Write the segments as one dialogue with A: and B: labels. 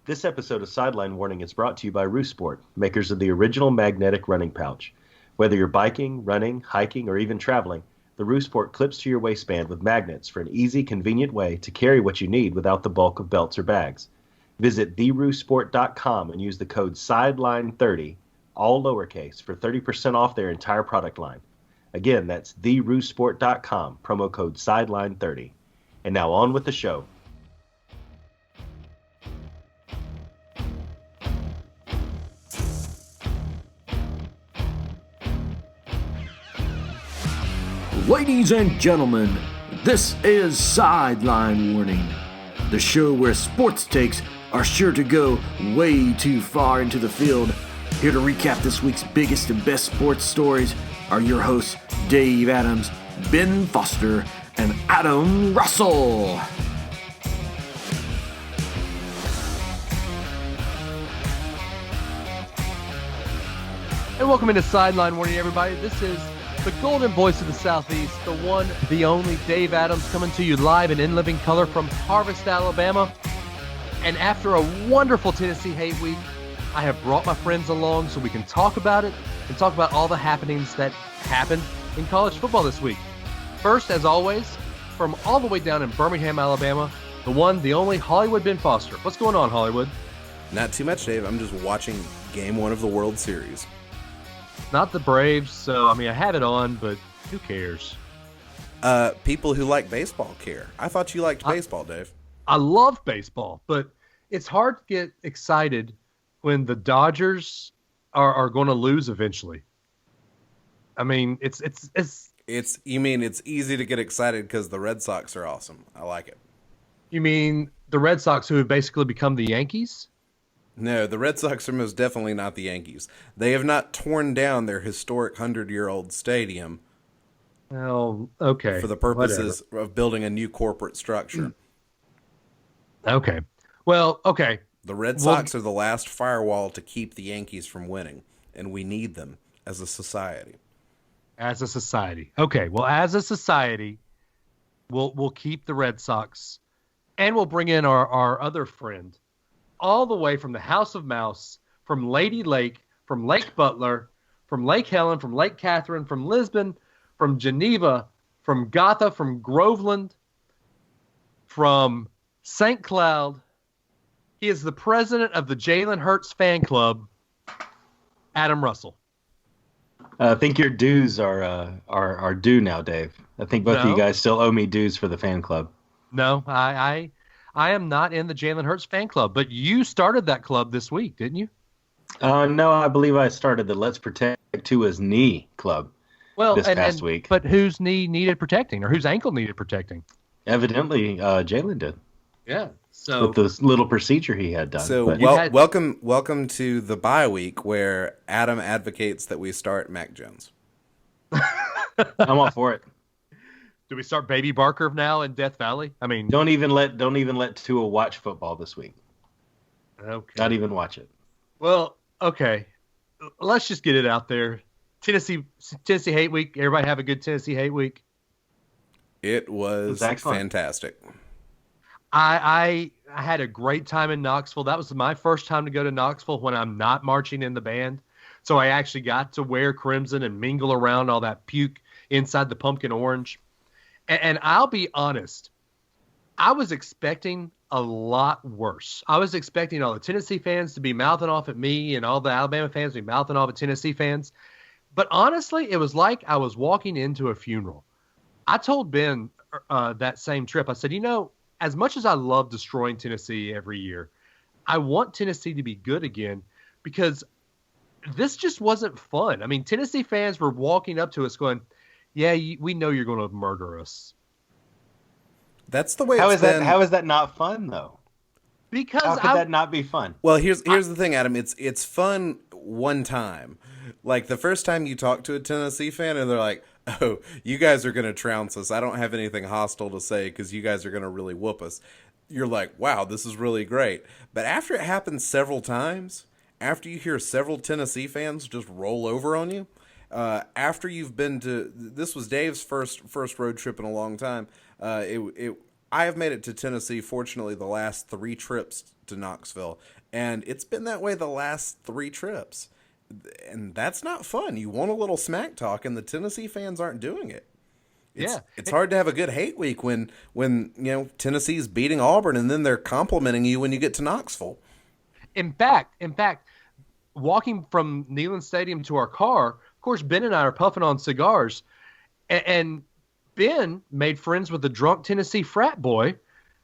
A: This episode of Sideline Warning is brought to you by Roost Sport, makers of the original magnetic running pouch. Whether you're biking, running, hiking, or even traveling, the Roost Sport clips to your waistband with magnets for an easy, convenient way to carry what you need without the bulk of belts or bags. Visit theroostsport.com and use the code SIDELINE30, all lowercase, for 30% off their entire product line. Again, that's theroostsport.com, promo code SIDELINE30. And now on with the show.
B: Ladies and gentlemen, this is Sideline Warning, the show where sports takes are sure to go way too far into the field. Here to recap this week's biggest and best sports stories are your hosts, Dave Adams, Ben Foster, and Adam Russell.
C: And welcome into Sideline Warning, everybody. This is the golden voice of the Southeast, the one, the only, Dave Adams, coming to you live and in living color from Harvest, Alabama. And after a wonderful Tennessee hate week, I have brought my friends along so we can talk about it and talk about all the happenings that happened in college football this week. First, as always, from all the way down in Birmingham, Alabama, the one, the only, Hollywood Ben Foster. What's going on, Hollywood?
D: Not too much, Dave. I'm just watching Game 1 of the World Series.
C: Not the Braves, so, I have it on, but who cares?
D: People who like baseball care. I thought you liked baseball, Dave.
C: I love baseball, but it's hard to get excited when the Dodgers are going to lose eventually.
D: You mean it's easy to get excited because the Red Sox are awesome. I like it.
C: You mean the Red Sox, who have basically become the Yankees?
D: No, the Red Sox are most definitely not the Yankees. They have not torn down their historic 100-year-old stadium.
C: Well, okay.
D: For the purposes of building a new corporate structure.
C: Okay. Well, okay.
D: The Red Sox are the last firewall to keep the Yankees from winning, and we need them as a society.
C: As a society. Okay. Well, as a society, we'll keep the Red Sox, and we'll bring in our other friend, all the way from the House of Mouse, from Lady Lake, from Lake Butler, from Lake Helen, from Lake Catherine, from Lisbon, from Geneva, from Gotha, from Groveland, from St. Cloud. He is the president of the Jalen Hurts fan club, Adam Russell.
A: I think your dues are due now, Dave. I think both of you guys still owe me dues for the fan club.
C: No, I am not in the Jalen Hurts fan club, but you started that club this week, didn't you?
A: No, I believe I started the Let's Protect Tua's knee club this past week.
C: But whose knee needed protecting or whose ankle needed protecting?
A: Evidently, Jalen did.
C: Yeah. So
A: with this little procedure he had done.
D: So welcome to the bye week where Adam advocates that we start Mac Jones.
A: I'm all for it.
C: Do we start Baby Barker now in Death Valley?
A: Don't even let Tua watch football this week.
C: Okay.
A: Not even watch it.
C: Well, okay. Let's just get it out there. Tennessee hate week. Everybody have a good Tennessee hate week.
D: It was fantastic.
C: I had a great time in Knoxville. That was my first time to go to Knoxville when I'm not marching in the band. So I actually got to wear crimson and mingle around all that puke inside the pumpkin orange. And I'll be honest, I was expecting a lot worse. I was expecting all the Tennessee fans to be mouthing off at me and all the Alabama fans to be mouthing off at Tennessee fans. But honestly, it was like I was walking into a funeral. I told Ben that same trip, I said, as much as I love destroying Tennessee every year, I want Tennessee to be good again because this just wasn't fun. Tennessee fans were walking up to us going, yeah, we know you're going to murder us.
D: That's the way
A: How
D: it's been.
A: How is that not fun, though?
C: Because
A: how could that not be fun?
D: Well, here's the thing, Adam. It's fun one time. Like the first time you talk to a Tennessee fan and they're like, oh, you guys are going to trounce us. I don't have anything hostile to say because you guys are going to really whoop us. You're like, wow, this is really great. But after it happens several times, after you hear several Tennessee fans just roll over on you, after you've been to, this was Dave's first road trip in a long time. I have made it to Tennessee, fortunately, the last 3 trips to Knoxville, and it's been that way the last 3 trips. And that's not fun. You want a little smack talk, and the Tennessee fans aren't doing it. It's hard to have a good hate week when Tennessee's beating Auburn, and then they're complimenting you when you get to Knoxville.
C: In fact, walking from Neyland Stadium to our car, of course, Ben and I are puffing on cigars, and Ben made friends with a drunk Tennessee frat boy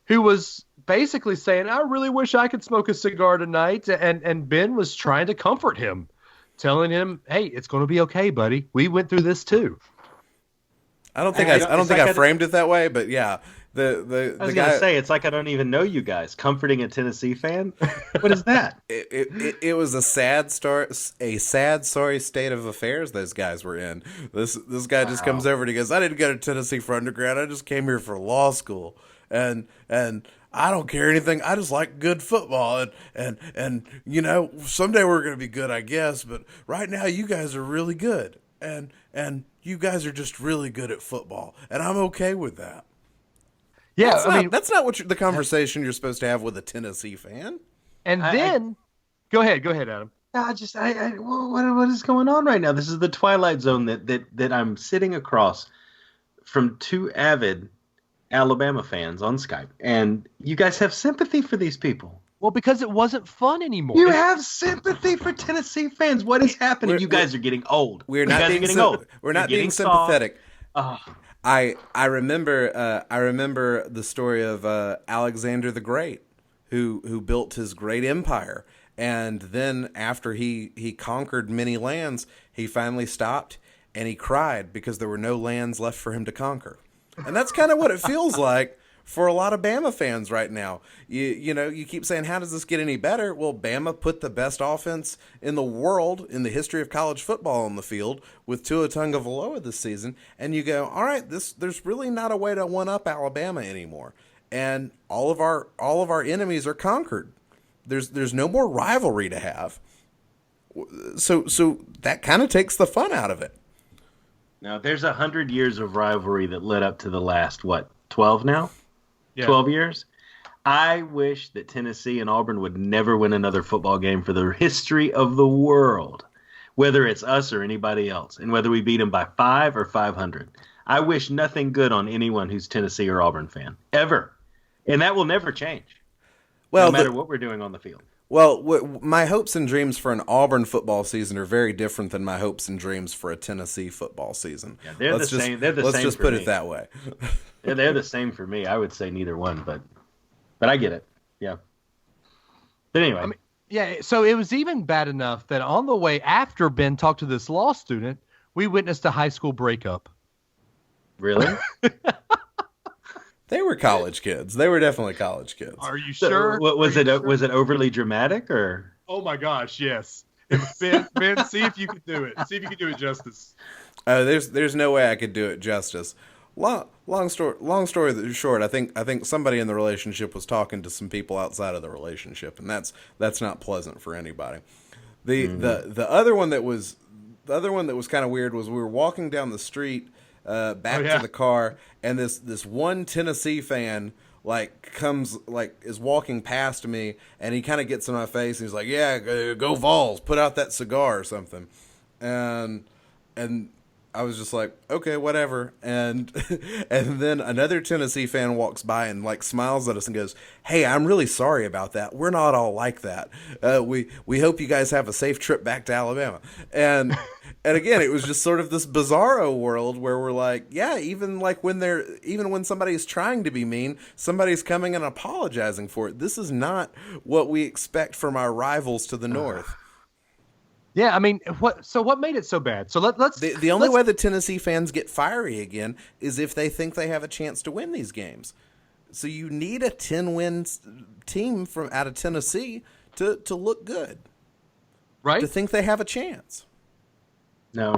C: who was basically saying, I really wish I could smoke a cigar tonight. And Ben was trying to comfort him, telling him, hey, it's going to be okay, buddy. We went through this too.
D: I don't think I framed it that way, but yeah. The
A: I was
D: guy
A: gonna say, it's like I don't even know you guys. Comforting a Tennessee fan? What is that?
D: It was a sad sorry state of affairs those guys were in. This guy just comes over and he goes, I didn't go to Tennessee for undergrad. I just came here for law school, and I don't care anything. I just like good football, and someday we're gonna be good, I guess. But right now, you guys are really good, and you guys are just really good at football, and I'm okay with that.
C: Yeah,
D: that's not what the conversation you're supposed to have with a Tennessee fan.
C: And then, go ahead, Adam.
A: What is going on right now? This is the twilight zone that I'm sitting across from 2 avid Alabama fans on Skype, and you guys have sympathy for these people.
C: Well, because it wasn't fun anymore.
A: You have sympathy for Tennessee fans. What is happening? You guys are getting old.
D: We're not being sympathetic. I remember the story of Alexander the Great, who built his great empire, and then after he conquered many lands, he finally stopped and he cried because there were no lands left for him to conquer. And that's kind of what it feels like for a lot of Bama fans right now. You keep saying, how does this get any better? Well, Bama put the best offense in the world in the history of college football on the field with Tua Tagovailoa this season, and you go, all right, there's really not a way to one-up Alabama anymore. And all of our enemies are conquered. There's no more rivalry to have. So that kind of takes the fun out of it.
A: Now, there's 100 years of rivalry that led up to the last, 12 now? Yeah. 12 years? I wish that Tennessee and Auburn would never win another football game for the history of the world, whether it's us or anybody else, and whether we beat them by 5 or 500. I wish nothing good on anyone who's Tennessee or Auburn fan, ever. And that will never change, no matter what we're doing on the field.
D: Well, my hopes and dreams for an Auburn football season are very different than my hopes and dreams for a Tennessee football season.
A: Yeah, they're the same. Let's
D: just put it that way.
A: They're the same for me. I would say neither one, but I get it. Yeah. But anyway.
C: So it was even bad enough that on the way after Ben talked to this law student, we witnessed a high school breakup.
A: Really?
D: They were college kids. They were definitely college kids.
C: Are you sure?
A: Was it overly dramatic or?
C: Oh my gosh, yes. Ben, see if you can do it. See if you can do it justice.
D: There's no way I could do it justice. Long story short, I think somebody in the relationship was talking to some people outside of the relationship, and that's not pleasant for anybody. The other one that was kind of weird was we were walking down the street back to the car, and this one Tennessee fan is walking past me, and he kind of gets in my face and he's like, yeah, go Vols, put out that cigar or something. And I was just like, okay, whatever. And then another Tennessee fan walks by and smiles at us and goes, hey, I'm really sorry about that. We're not all like that. We hope you guys have a safe trip back to Alabama. And again, it was just sort of this bizarro world where we're like, yeah, even when somebody's trying to be mean, somebody's coming and apologizing for it. This is not what we expect from our rivals to the north.
C: Yeah, I mean, what made it so bad? So let's.
D: The only way the Tennessee fans get fiery again is if they think they have a chance to win these games. So you need a 10-win team from out of Tennessee to look good,
C: right? To
D: think they have a chance.
A: No.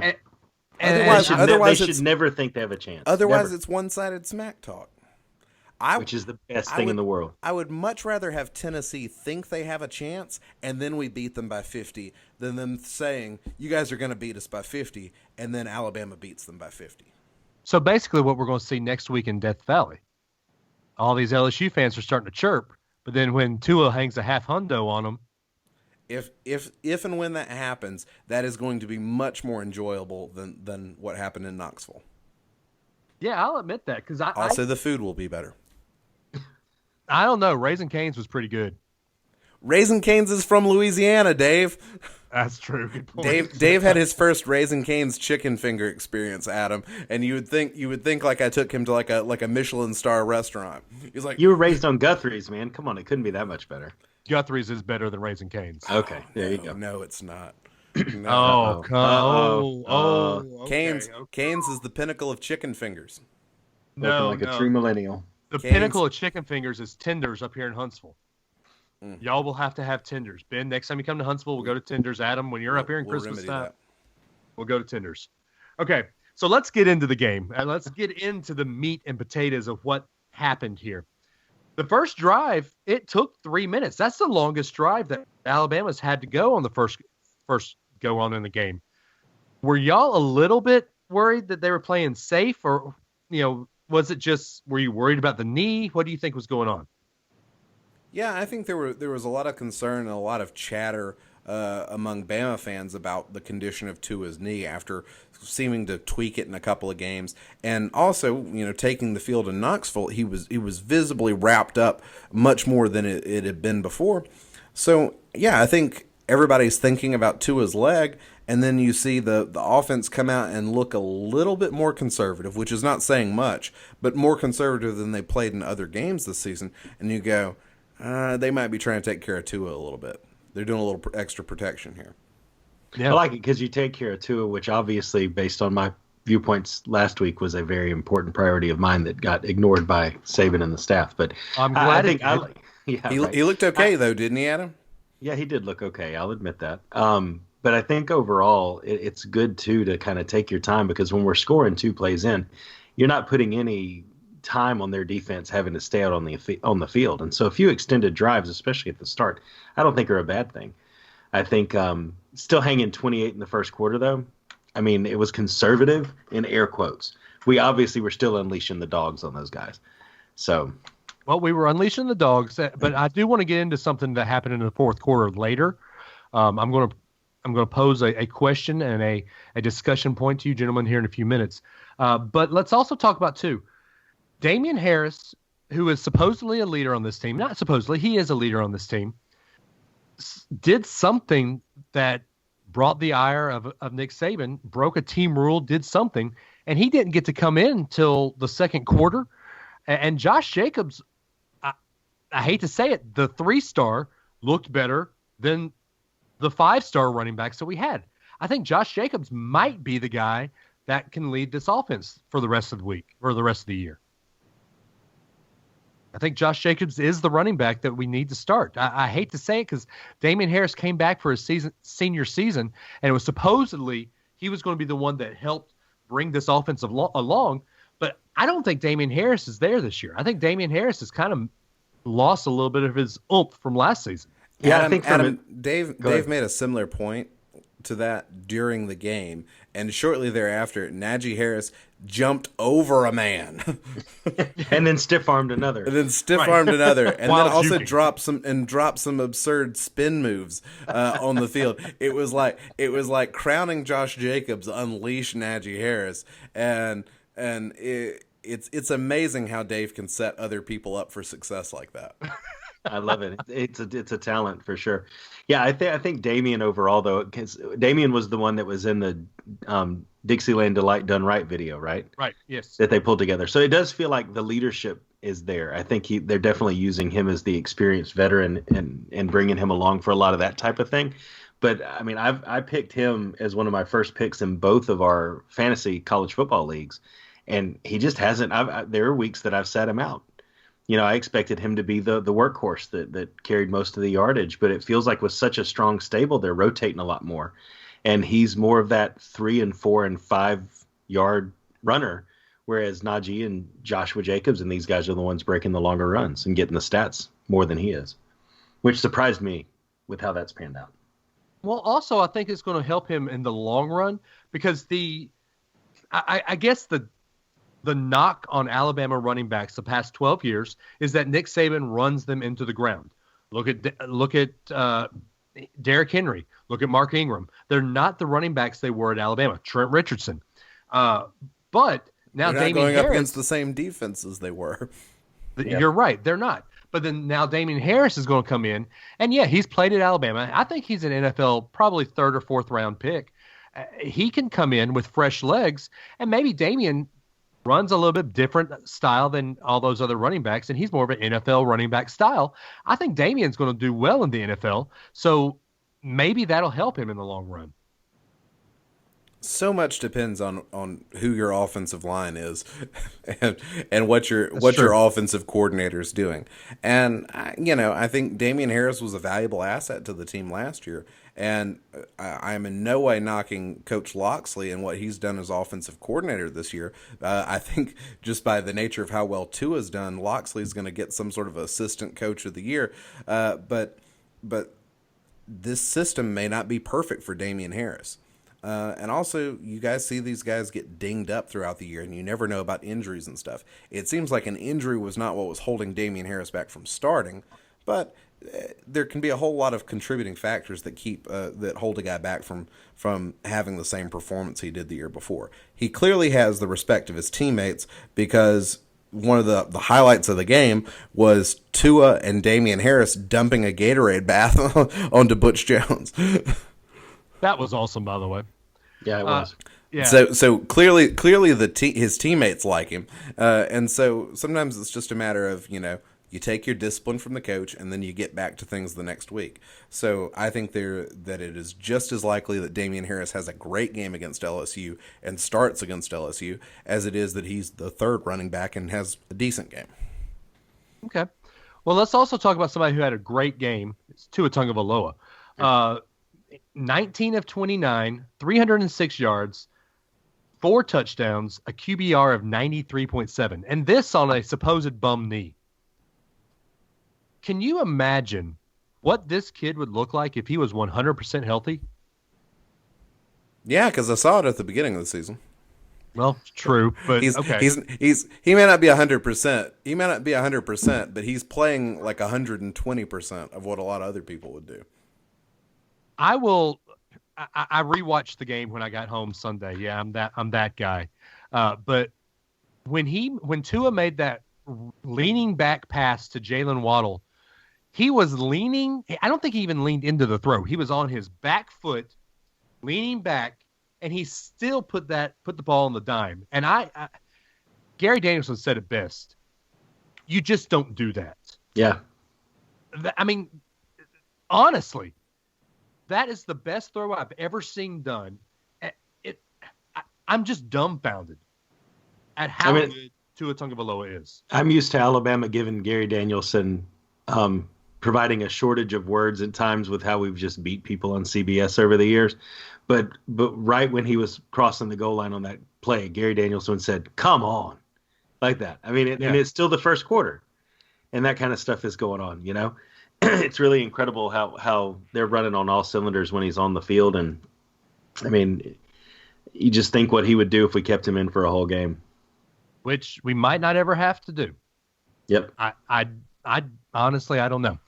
D: Otherwise,
A: they should never think they have a chance.
D: Otherwise, it's one-sided smack talk.
A: Which is the best thing in the world.
D: I would much rather have Tennessee think they have a chance and then we beat them by 50 than them saying, you guys are going to beat us by 50, and then Alabama beats them by 50.
C: So basically what we're going to see next week in Death Valley. all these LSU fans are starting to chirp. But then when Tua hangs a half hundo on them,
D: if and when that happens, that is going to be much more enjoyable than what happened in Knoxville.
C: yeah, I'll admit that because
D: Also, the food will be better.
C: I don't know. Raising Cane's was pretty good.
D: Raising Cane's is from Louisiana, Dave.
C: That's true. Good point.
D: Dave had his first Raising Cane's chicken finger experience, Adam, and you would think like I took him to like a Michelin star restaurant. He's like,
A: You were raised on Guthrie's, man. Come on, it couldn't be that much better.
C: Guthrie's is better than Raising Cane's.
A: Okay, there you go.
D: No, it's not.
C: Oh,
D: Cane's
C: okay.
D: Cane's is the pinnacle of chicken fingers.
C: No,
A: Looking like a true millennial.
C: The
D: Cane's.
C: pinnacle of chicken fingers is Tenders up here in Huntsville. Y'all will have to have Tenders. Ben, next time you come to Huntsville, we'll go to Tenders. Adam, when you're up here in Christmas time,
D: that.
C: we'll go to Tenders. Okay, so let's get into the game. Let's get into the meat and potatoes of what happened here. The first drive, it took 3 minutes. That's the longest drive that Alabama's had to go on the first go on in the game. Were y'all a little bit worried that they were playing safe, or was it just, were you worried about the knee? What do you think was going on?
D: Yeah, I think there was a lot of concern and a lot of chatter among Bama fans about the condition of Tua's knee after seeming to tweak it in a couple of games, and also taking the field in Knoxville, he was visibly wrapped up much more than it had been before. So yeah, I think everybody's thinking about Tua's leg, and then you see the offense come out and look a little bit more conservative, which is not saying much, but more conservative than they played in other games this season, and you go, they might be trying to take care of Tua a little bit. They're doing a little extra protection here.
A: Yeah. I like it because you take care of Tua, which obviously, based on my viewpoints last week, was a very important priority of mine that got ignored by Saban and the staff. But
C: I'm glad
D: he looked okay, though, didn't he, Adam?
A: Yeah, he did look okay. I'll admit that. But I think overall, it's good, too, to kind of take your time, because when we're scoring 2 plays in, you're not putting any time on their defense having to stay out on the field. And so a few extended drives, especially at the start, I don't think are a bad thing. I think still hanging 28 in the first quarter, though. I mean, it was conservative in air quotes. We obviously were still unleashing the dogs on those guys. So,
C: well, we were unleashing the dogs, but I do want to get into something that happened in the fourth quarter later. I'm going to pose a question and a discussion point to you gentlemen here in a few minutes. But let's also talk about Damian Harris, who is supposedly a leader on this team, not supposedly, he is a leader on this team, did something that brought the ire of Nick Saban, broke a team rule, did something, and he didn't get to come in till the second quarter. And Josh Jacobs, I hate to say it, the 3-star looked better than the 5-star running backs that we had. I think Josh Jacobs might be the guy that can lead this offense for the rest of the week or the rest of the year. I think Josh Jacobs is the running back that we need to start. I hate to say it because Damian Harris came back for his senior season, and it was supposedly he was going to be the one that helped bring this offense along. But I don't think Damian Harris is there this year. I think Damian Harris has kind of lost a little bit of his oomph from last season.
A: Yeah,
D: Adam, Dave made a similar point to that during the game, and shortly thereafter, Najee Harris jumped over a man,
A: and then stiff-armed another,
D: and then also dropped some absurd spin moves on the field. It was like crowning Josh Jacobs unleash Najee Harris, and it's amazing how Dave can set other people up for success like that.
A: I love it. It's a talent for sure. Yeah, I think Damian overall, though, because Damian was the one that was in the Dixieland Delight Done Right video, right?
C: Right. Yes.
A: That they pulled together. So it does feel like the leadership is there. I think they're definitely using him as the experienced veteran and bringing him along for a lot of that type of thing. But I mean, I picked him as one of my first picks in both of our fantasy college football leagues, and he just hasn't. There are weeks that I've sat him out. I expected him to be the workhorse that carried most of the yardage, but it feels like with such a strong stable, they're rotating a lot more. And he's more of that 3 and 4 and 5 yard runner, whereas Najee and Joshua Jacobs and these guys are the ones breaking the longer runs and getting the stats more than he is, which surprised me with how that's panned out.
C: Well, also, I think it's going to help him in the long run because I guess the the knock on Alabama running backs the past 12 years is that Nick Saban runs them into the ground. Look at Derrick Henry. Look at Mark Ingram. They're not the running backs they were at Alabama. Trent Richardson. But now
D: they're not
C: Damian
D: going
C: Harris,
D: up against the same defense as they were.
C: You're right. They're not. But then now Damian Harris is going to come in. And, yeah, he's played at Alabama. I think he's an NFL probably third or fourth round pick. He can come in with fresh legs, and maybe Damian runs a little bit different style than all those other running backs, and he's more of an NFL running back style. I think Damian's going to do well in the NFL, so maybe that'll help him in the long run.
D: So much depends on who your offensive line is and what your offensive coordinator is doing. And, I think Damian Harris was a valuable asset to the team last year. And I'm in no way knocking Coach Loxley and what he's done as offensive coordinator this year. I think just by the nature of how well Tua's done, Loxley's going to get some sort of assistant coach of the year. But this system may not be perfect for Damian Harris. And also, you guys see these guys get dinged up throughout the year, and you never know about injuries and stuff. It seems like an injury was not what was holding Damian Harris back from starting, but there can be a whole lot of contributing factors that that hold a guy back from having the same performance he did the year before. He clearly has the respect of his teammates because one of the highlights of the game was Tua and Damian Harris dumping a Gatorade bath onto Butch Jones.
C: That was awesome, by the way.
A: Yeah, it was.
C: Yeah.
D: So clearly his teammates like him, and so sometimes it's just a matter of you take your discipline from the coach and then you get back to things the next week. So I think that it is just as likely that Damian Harris has a great game against LSU and starts against LSU as it is that he's the third running back and has a decent game.
C: Okay. Well, let's also talk about somebody who had a great game. It's Tua Tagovailoa. 19 of 29, 306 yards, 4 touchdowns, a QBR of 93.7, and this on a supposed bum knee. Can you imagine what this kid would look like if he was 100% healthy?
D: Yeah, because I saw it at the beginning of the season.
C: Well, true, but
D: he may not be 100%. He may not be 100%, but he's playing like 120% of what a lot of other people would do.
C: I rewatched the game when I got home Sunday. Yeah, I'm that guy. But when Tua made that leaning back pass to Jalen Waddle, he was leaning. I don't think he even leaned into the throw. He was on his back foot, leaning back, and he still put the ball on the dime. And Gary Danielson said it best. You just don't do that.
A: Yeah.
C: I mean, honestly, that is the best throw I've ever seen done. I'm just dumbfounded at how good Tua Tagovailoa is.
A: I'm used to Alabama giving Gary Danielson providing a shortage of words at times with how we've just beat people on CBS over the years. But right when he was crossing the goal line on that play, Gary Danielson said, "Come on," like that. I mean, and it's still the first quarter, and that kind of stuff is going on. It's really incredible how they're running on all cylinders when he's on the field. And I mean, you just think what he would do if we kept him in for a whole game,
C: which we might not ever have to do.
A: Yep.
C: I honestly, I don't know.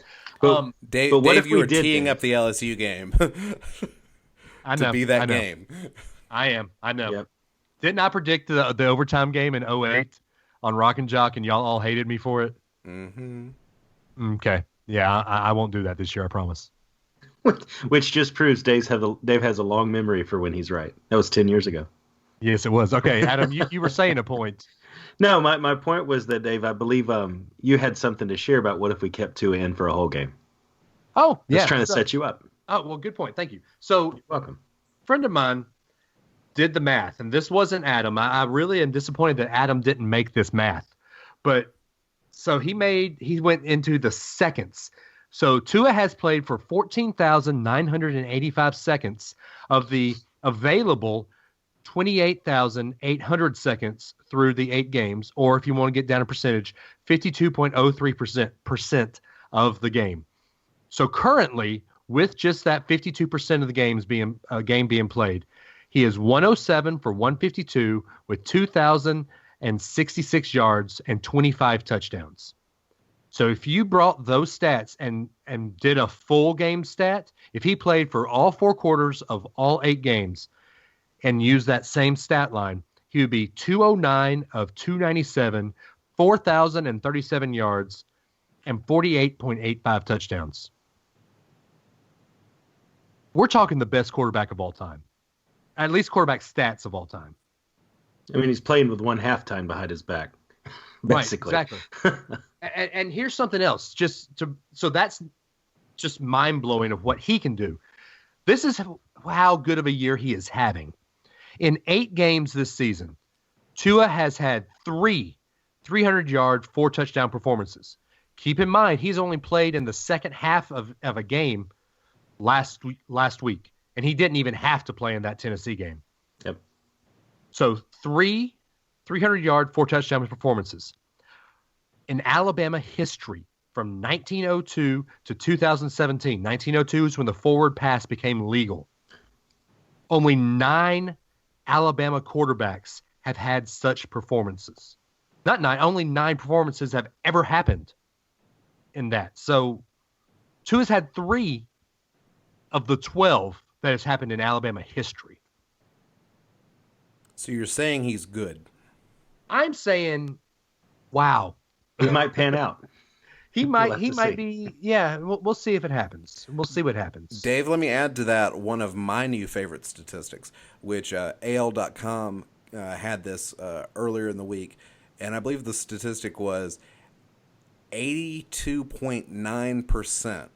D: Dave,
A: but what
D: Dave,
A: if
D: you
A: we
D: were
A: did
D: teeing
A: this?
D: up the LSU game
C: I know,
D: to be that
C: I know.
D: game.
C: I am. I know.
A: Yep.
C: Didn't I predict the overtime game in 2008 on Rock and Jock, and y'all all hated me for it?
D: Mm-hmm.
C: Okay. Yeah, I won't do that this year, I promise.
A: Which just proves Dave has a long memory for when he's right. That was 10 years ago.
C: Yes, it was. Okay, Adam, you were saying a point.
A: No, my point was that, Dave, I believe you had something to share about what if we kept Tua in for a whole game.
C: Oh, yeah.
A: Just trying to set you up.
C: Oh, well, good point. Thank you. So,
A: You're welcome.
C: a friend of mine did the math, and this wasn't Adam. I really am disappointed that Adam didn't make this math. But so he went into the seconds. So Tua has played for 14,985 seconds of the available 28,800 seconds through the 8 games, or if you want to get down a percentage, 52.03% of the game. So currently, with just that 52% of the game being played, he is 107 for 152 with 2,000 and 66 yards and 25 touchdowns. So if you brought those stats and did a full game stat, if he played for all 4 quarters of all 8 games and used that same stat line, he would be 209 of 297, 4,037 yards, and 48.85 touchdowns. We're talking the best quarterback of all time, at least quarterback stats of all time.
A: I mean, he's playing with one halftime behind his back, basically.
C: Right, exactly. and here's something else, so that's just mind blowing of what he can do. This is how good of a year he is having. In 8 games this season, Tua has had 3 300-yard, 4-touchdown performances. Keep in mind, he's only played in the second half of a game last week, and he didn't even have to play in that Tennessee game.
A: Yep. So
C: 3 300-yard, 4-touchdown performances. In Alabama history, from 1902 to 2017, 1902 is when the forward pass became legal. Only 9 Alabama quarterbacks have had such performances. Not 9, only 9 performances have ever happened in that. So Tua's had 3 of the 12 that has happened in Alabama history.
D: So you're saying he's good?
C: I'm saying, wow.
A: He might pan out.
C: He might be. Yeah, we'll see if it happens. We'll see what happens.
D: Dave, let me add to that one of my new favorite statistics, which AL.com had this earlier in the week, and I believe the statistic was 82.9%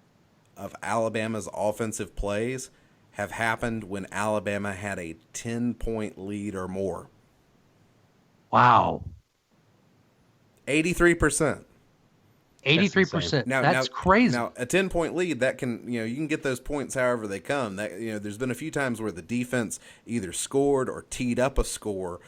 D: of Alabama's offensive plays have happened when Alabama had a 10-point lead or more.
C: Wow.
D: 83%.
C: 83%. That's crazy.
D: Now, a 10-point lead, that can, you can get those points however they come. That, there's been a few times where the defense either scored or teed up a score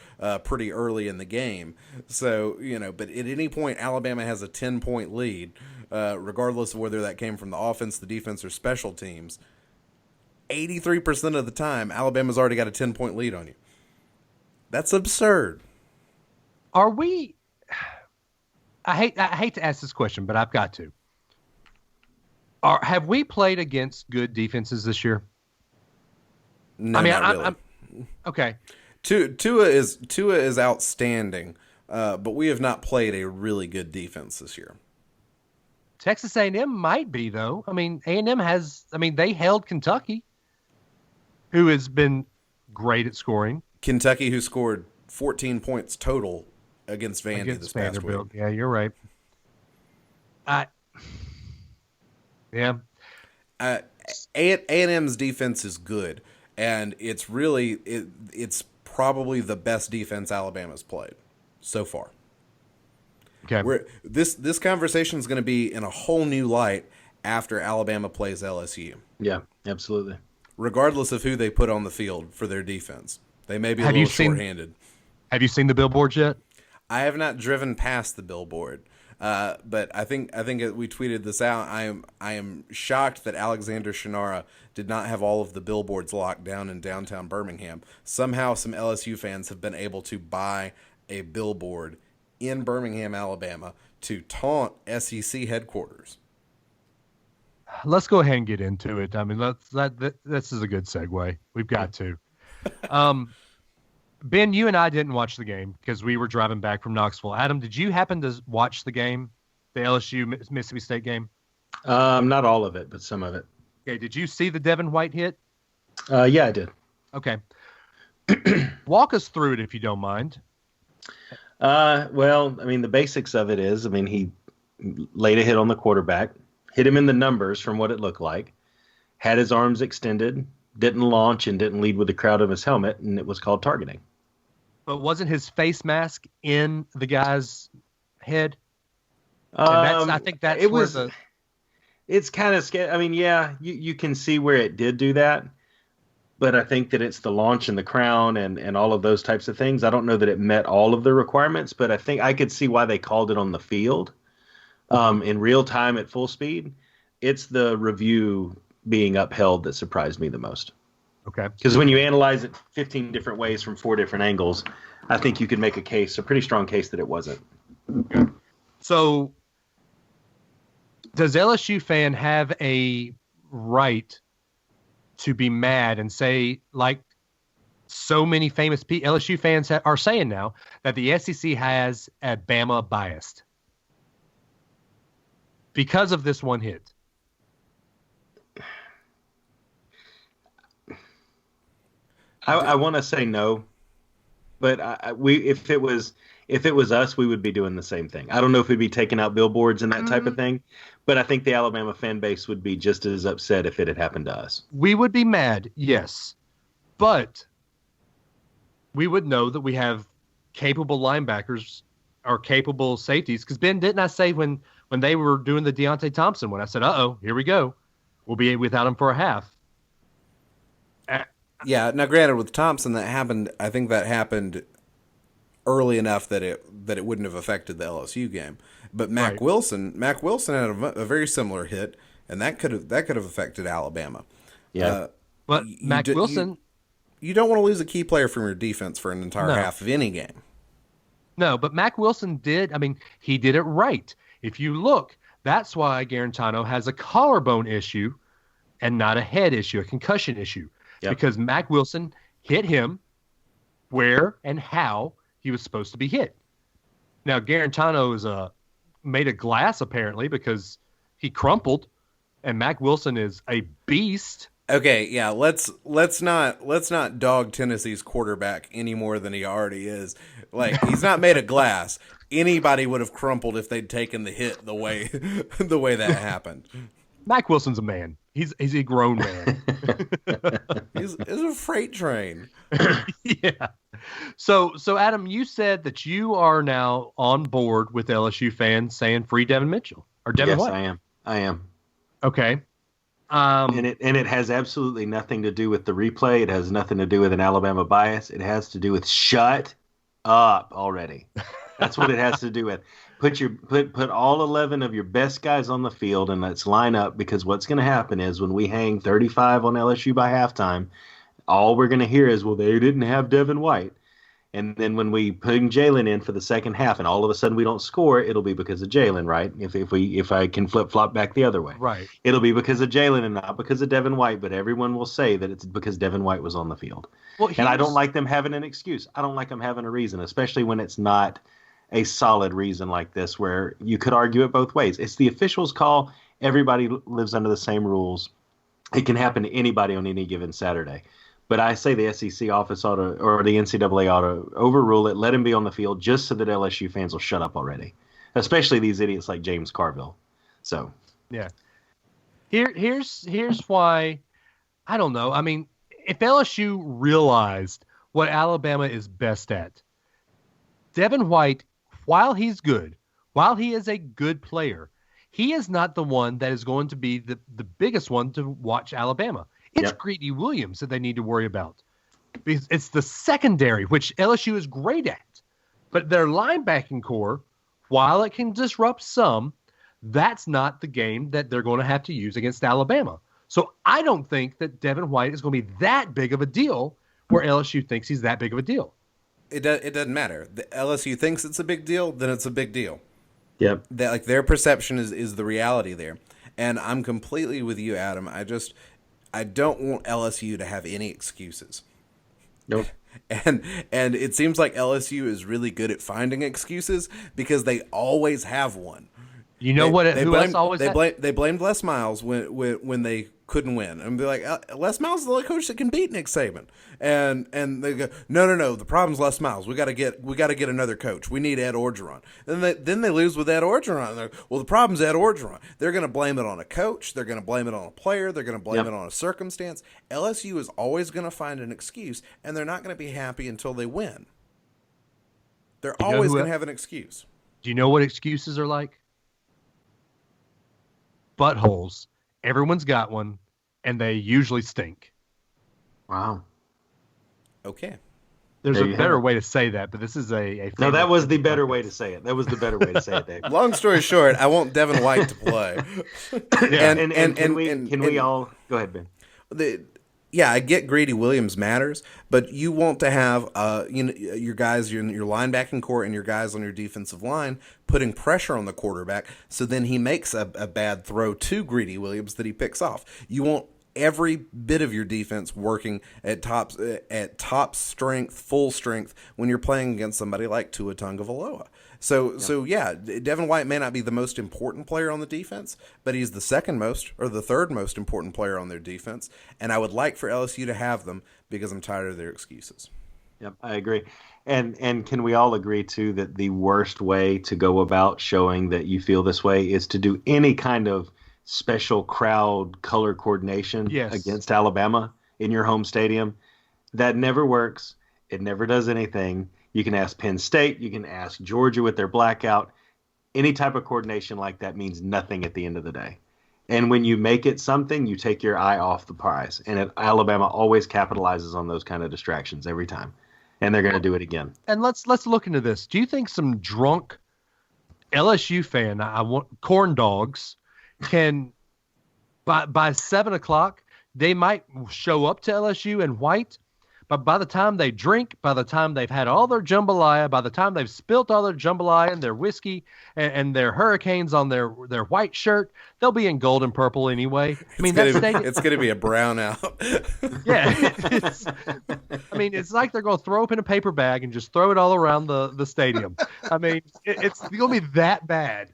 D: pretty early in the game. So, but at any point, Alabama has a 10-point lead, regardless of whether that came from the offense, the defense, or special teams. 83% of the time, Alabama's already got a 10-point lead on you. That's absurd.
C: Are we... I hate to ask this question, but I've got to. Have we played against good defenses this year?
D: No, not really.
C: Okay.
D: Tua is outstanding, but we have not played a really good defense this year.
C: Texas A&M might be, though. I mean, A&M has. I mean, they held Kentucky, who has been great at scoring.
D: Kentucky, who scored 14 points total against Vandy this past week.
C: Yeah, you're right. Yeah.
D: A&M's defense is good, and it's really it's probably the best defense Alabama's played so far.
C: Okay.
D: This conversation is going to be in a whole new light after Alabama plays LSU.
A: Yeah, absolutely.
D: Regardless of who they put on the field for their defense, they may be a little shorthanded.
C: Have you seen the billboards yet?
D: I have not driven past the billboard, but I think we tweeted this out. I am shocked that Alexander Shinara did not have all of the billboards locked down in downtown Birmingham. Somehow, some LSU fans have been able to buy a billboard in Birmingham, Alabama, to taunt SEC headquarters.
C: Let's go ahead and get into it. I mean, this is a good segue. We've got to. Ben, you and I didn't watch the game because we were driving back from Knoxville. Adam, did you happen to watch the game, the LSU Mississippi State game?
A: Not all of it, but some of it.
C: Okay, did you see the Devin White hit?
A: Yeah, I did.
C: Okay. Walk us through it if you don't mind.
A: Well, I mean, the basics of it is, he laid a hit on the quarterback, hit him in the numbers from what it looked like, had his arms extended, didn't launch, and didn't lead with the crowd of his helmet, and it was called targeting.
C: But wasn't his face mask in the guy's head? I think that's
A: it was. It's kind of scary. I mean, yeah, you can see where it did do that, but I think that it's the launch and the crown and all of those types of things. I don't know that it met all of the requirements, but I think I could see why they called it on the field in real time at full speed. It's the review being upheld that surprised me the most.
C: Okay.
A: Because when you analyze it 15 different ways from 4 different angles, I think you could make a pretty strong case that it wasn't.
C: Okay. So, does LSU fan have a right to be mad and say, like so many famous LSU fans are saying now, that the SEC has a Bama biased because of this one hit?
A: I want to say no, but if it was us, we would be doing the same thing. I don't know if we'd be taking out billboards and that type of thing, but I think the Alabama fan base would be just as upset if it had happened to us.
C: We would be mad, yes, but we would know that we have capable linebackers or capable safeties. Because Ben, didn't I say when they were doing the Deontay Thompson one, I said, here we go. We'll be without him for a half.
D: Yeah, now granted, with Thompson, that happened. I think that happened early enough that it wouldn't have affected the LSU game. But Mac Wilson had a very similar hit, and that could have affected Alabama.
A: Yeah,
C: but Mac Wilson,
D: you don't want to lose a key player from your defense for an entire half of any game.
C: No, but Mac Wilson did. I mean, he did it right. If you look, that's why Garantano has a collarbone issue and not a head issue, a concussion issue. Yep. Because Mac Wilson hit him where and how he was supposed to be hit. Now, Garantano is made of glass, apparently, because he crumpled, and Mac Wilson is a beast.
D: Okay, yeah, let's not dog Tennessee's quarterback any more than he already is. Like, he's not made of glass. Anybody would have crumpled if they'd taken the hit the way that happened.
C: Mac Wilson's a man. He's a grown man.
D: he's a freight train.
C: Yeah. So Adam, you said that you are now on board with LSU fans saying free Devin Mitchell or Devin White.
A: Yes, I am.
C: Okay.
A: And it has absolutely nothing to do with the replay. It has nothing to do with an Alabama bias. It has to do with shut up already. That's what it has to do with. Put all 11 of your best guys on the field and let's line up, because what's going to happen is when we hang 35 on LSU by halftime, all we're going to hear is, well, they didn't have Devin White. And then when we put Jalen in for the second half and all of a sudden we don't score, it'll be because of Jalen, right? If I can flip-flop back the other way.
C: Right.
A: It'll be because of Jalen and not because of Devin White, but everyone will say that it's because Devin White was on the field. Well, and I don't like them having an excuse. I don't like them having a reason, especially when it's not a solid reason like this where you could argue it both ways. It's the officials' call. Everybody lives under the same rules. It can happen to anybody on any given Saturday. But I say the SEC office ought to, or the NCAA ought to overrule it, let him be on the field just so that LSU fans will shut up already, especially these idiots like James Carville. So,
C: yeah. Here's why, I don't know. I mean, if LSU realized what Alabama is best at, Devin White, while he's good, while he is a good player, he is not the one that is going to be the biggest one to watch Alabama. It's Greedy Williams that they need to worry about. Because it's the secondary, which LSU is great at. But their linebacking core, while it can disrupt some, that's not the game that they're going to have to use against Alabama. So I don't think that Devin White is going to be that big of a deal where LSU thinks he's that big of a deal.
D: It doesn't matter. The LSU thinks it's a big deal, then it's a big deal.
A: Yep.
D: Their perception is the reality there. And I'm completely with you, Adam. I don't want LSU to have any excuses.
A: Nope.
D: And it seems like LSU is really good at finding excuses because they always have one.
C: You know
D: they blamed Les Miles when they couldn't win, and be like, Les Miles is the only coach that can beat Nick Saban, and they go, no, the problem's Les Miles. We got to get another coach. We need Ed Orgeron. Then they lose with Ed Orgeron. And well, the problem's Ed Orgeron. They're going to blame it on a coach. They're going to blame it on a player. They're going to blame it on a circumstance. LSU is always going to find an excuse, and they're not going to be happy until they win. They're always going to have an excuse.
C: Do you know what excuses are like? Buttholes. Everyone's got one, and they usually stink.
A: Wow.
D: Okay.
C: There's a better way to say that, but this is a
A: no, that was the better way to say it. That was the better way to say it, Dave.
D: Long story short, I want Devin White to play.
A: Yeah, and can we all go ahead, Ben?
D: yeah, I get Greedy Williams matters, but you want to have your guys, your linebacking core and your guys on your defensive line putting pressure on the quarterback, so then he makes a bad throw to Greedy Williams that he picks off. You want every bit of your defense working at top strength, full strength when you're playing against somebody like Tua Tagovailoa. So yeah, Devin White may not be the most important player on the defense, but he's the second most or the third most important player on their defense. And I would like for LSU to have them because I'm tired of their excuses.
A: Yep, I agree. And can we all agree too that the worst way to go about showing that you feel this way is to do any kind of special crowd color coordination against Alabama in your home stadium? That never works. It never does anything. You can ask Penn State. You can ask Georgia with their blackout. Any type of coordination like that means nothing at the end of the day. And when you make it something, you take your eye off the prize. And Alabama always capitalizes on those kind of distractions every time. And they're going to do it again.
C: And let's look into this. Do you think some drunk LSU fan, I want corn dogs, can by 7 o'clock they might show up to LSU in white? But by the time they drink, by the time they've had all their jambalaya, by the time they've spilt all their jambalaya and their whiskey and their hurricanes on their white shirt, they'll be in gold and purple anyway. I mean,
D: it's going to be a brownout.
C: Yeah. It's like they're going to throw up in a paper bag and just throw it all around the stadium. I mean, it's going to be that bad.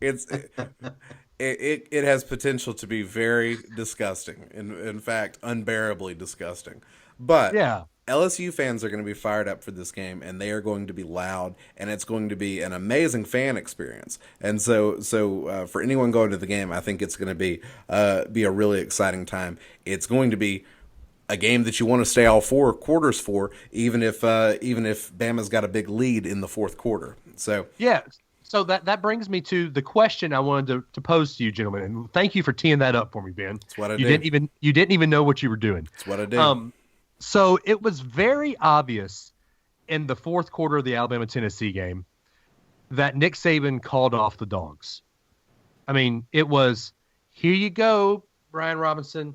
D: It has potential to be very disgusting. In fact, unbearably disgusting. But
C: yeah,
D: LSU fans are going to be fired up for this game, and they are going to be loud, and it's going to be an amazing fan experience. And so for anyone going to the game, I think it's going to be a really exciting time. It's going to be a game that you want to stay all 4 quarters for, even if Bama's got a big lead in the fourth quarter. So
C: yeah. So that brings me to the question I wanted to pose to you, gentlemen, and thank you for teeing that up for me, Ben.
D: That's what I
C: did. You didn't even know what you were doing.
D: That's what I did.
C: So it was very obvious in the fourth quarter of the Alabama-Tennessee game that Nick Saban called off the dogs. I mean, it was, here you go, Brian Robinson.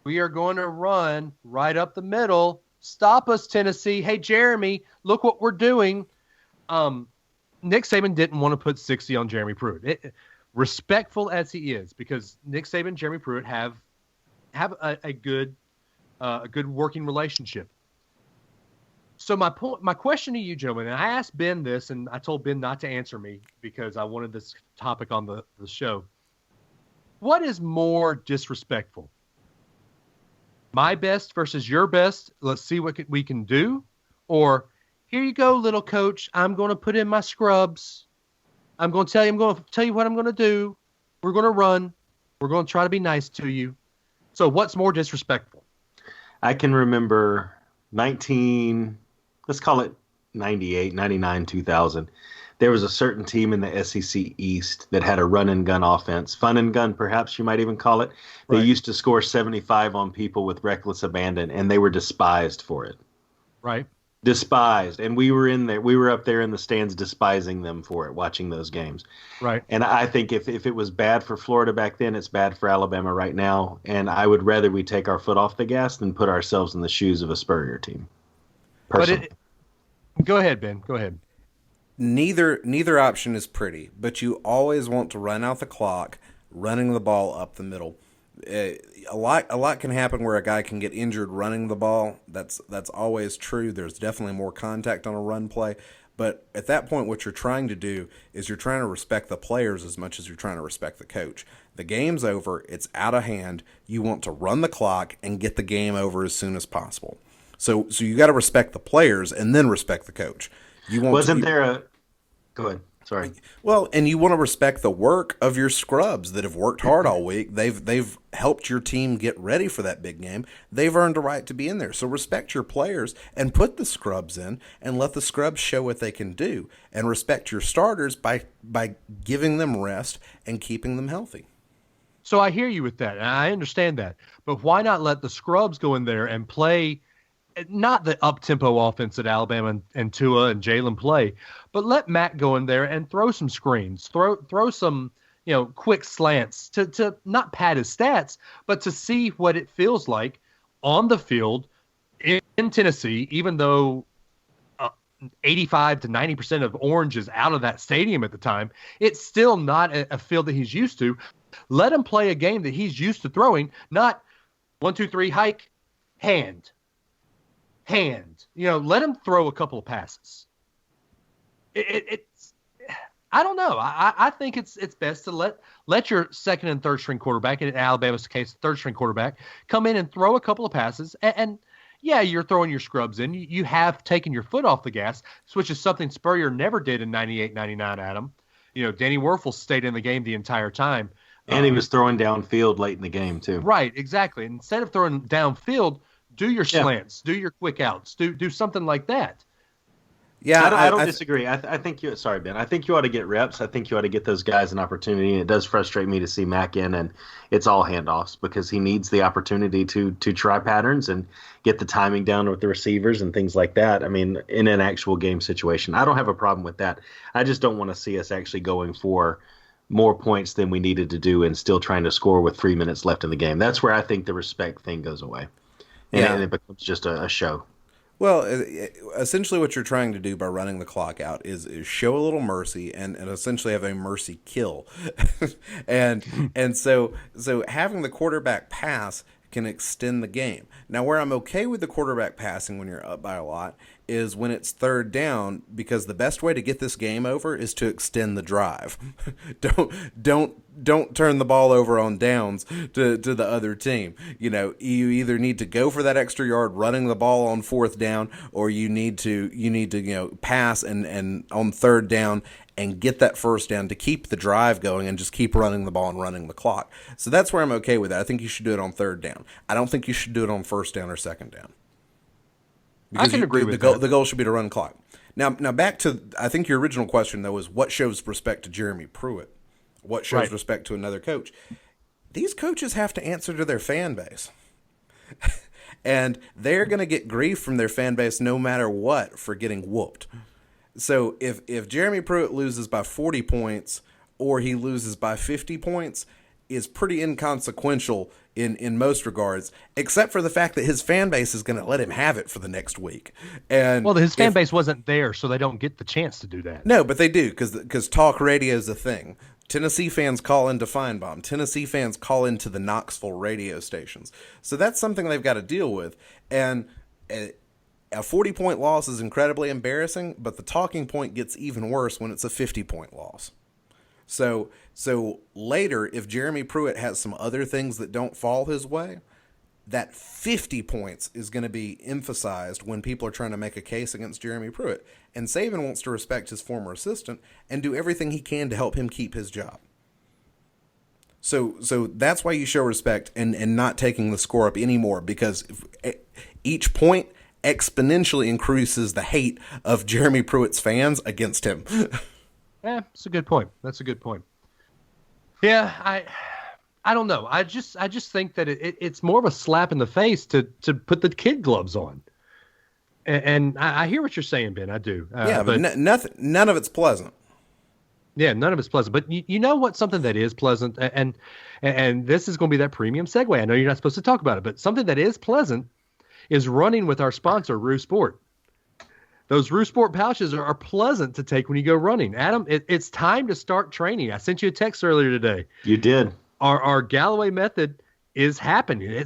C: We are going to run right up the middle. Stop us, Tennessee. Hey, Jeremy, look what we're doing. Nick Saban didn't want to put 60 on Jeremy Pruitt. Respectful as he is, because Nick Saban and Jeremy Pruitt have a good working relationship. So my question to you, gentlemen, and I asked Ben this, and I told Ben not to answer me because I wanted this topic on the show. What is more disrespectful? My best versus your best. Let's see what we can do. Or, here you go, little coach. I'm going to put in my scrubs. I'm going to tell you what I'm going to do. We're going to run. We're going to try to be nice to you. So what's more disrespectful?
A: I can remember let's call it 98, 99, 2000. There was a certain team in the SEC East that had a run and gun offense. Fun and gun, perhaps you might even call it. They used to score 75 on people with reckless abandon, and they were despised for it.
C: Right.
A: Despised. And we were up there in the stands despising them for it, watching those games.
C: Right.
A: And I think if it was bad for Florida back then, it's bad for Alabama right now. And I would rather we take our foot off the gas than put ourselves in the shoes of a Spurrier team. Personally.
C: Go ahead, Ben. Go ahead.
D: Neither option is pretty, but you always want to run out the clock, running the ball up the middle. A lot can happen where a guy can get injured running the ball. That's always true. There's definitely more contact on a run play. But at that point, what you're trying to do is you're trying to respect the players as much as you're trying to respect the coach. The game's over. It's out of hand. You want to run the clock and get the game over as soon as possible. So you got to respect the players and then respect the coach.
A: Go ahead. Sorry.
D: Well, and you want to respect the work of your scrubs that have worked hard all week. They've helped your team get ready for that big game. They've earned a right to be in there. So respect your players and put the scrubs in and let the scrubs show what they can do. And respect your starters by giving them rest and keeping them healthy.
C: So I hear you with that, and I understand that. But why not let the scrubs go in there and play not the up-tempo offense that Alabama and Tua and Jalen play, but let Matt go in there and throw some screens, throw some, quick slants to not pad his stats, but to see what it feels like on the field in Tennessee, even though 85 to 90% of orange is out of that stadium at the time, it's still not a field that he's used to. Let him play a game that he's used to throwing, not 1, 2, 3, hike, hand. Let him throw a couple of passes. It's I don't know. I think it's best to let your second and third string quarterback, in Alabama's case, third string quarterback, come in and throw a couple of passes. And yeah, you're throwing your scrubs in. You have taken your foot off the gas, which is something Spurrier never did in 98, 99, Adam. Danny Werfel stayed in the game the entire time.
A: And he was throwing downfield late in the game, too.
C: Right, exactly. Instead of throwing downfield, do your slants, do your quick outs, do something like that.
A: Yeah, I don't disagree. I think sorry, Ben. I think you ought to get reps. I think you ought to get those guys an opportunity. And it does frustrate me to see Mac in, and it's all handoffs because he needs the opportunity to try patterns and get the timing down with the receivers and things like that. I mean, in an actual game situation, I don't have a problem with that. I just don't want to see us actually going for more points than we needed to do and still trying to score with 3 minutes left in the game. That's where I think the respect thing goes away, and it becomes just a show.
D: Well, essentially what you're trying to do by running the clock out is show a little mercy and essentially have a mercy kill. and so having the quarterback pass can extend the game. Now, where I'm okay with the quarterback passing when you're up by a lot is when it's third down, because the best way to get this game over is to extend the drive. Don't turn the ball over on downs to the other team. You either need to go for that extra yard running the ball on fourth down, or you need to pass and on third down and get that first down to keep the drive going and just keep running the ball and running the clock. So that's where I'm okay with that. I think you should do it on third down. I don't think you should do it on first down or second down.
C: Because I can agree with that.
D: The goal should be to run clock. Now back to, I think your original question, though, is what shows respect to Jeremy Pruitt? What shows respect to another coach? These coaches have to answer to their fan base. And they're going to get grief from their fan base no matter what for getting whooped. So if Jeremy Pruitt loses by 40 points or he loses by 50 points is pretty inconsequential in most regards, except for the fact that his fan base is going to let him have it for the next week. And
C: his fan base wasn't there, so they don't get the chance to do that.
D: No, but they do because talk radio is a thing. Tennessee fans call into Feinbaum. Tennessee fans call into the Knoxville radio stations. So that's something they've got to deal with. And a 40-point loss is incredibly embarrassing, but the talking point gets even worse when it's a 50-point loss. So later, if Jeremy Pruitt has some other things that don't fall his way, that 50 points is going to be emphasized when people are trying to make a case against Jeremy Pruitt. And Saban wants to respect his former assistant and do everything he can to help him keep his job. So that's why you show respect and not taking the score up anymore, because each point exponentially increases the hate of Jeremy Pruitt's fans against him.
C: Yeah, that's a good point. Yeah, I don't know. I just think that it's more of a slap in the face to put the kid gloves on. And I hear what you're saying, Ben. I do.
D: But none of it's pleasant.
C: Yeah, none of it's pleasant. But you know what? Something that is pleasant, and this is going to be that premium segue. I know you're not supposed to talk about it, but something that is pleasant is running with our sponsor, Rue Sport. Those Rue Sport pouches are pleasant to take when you go running. Adam, it's time to start training. I sent you a text earlier today.
A: You did.
C: Our Galloway method is happening.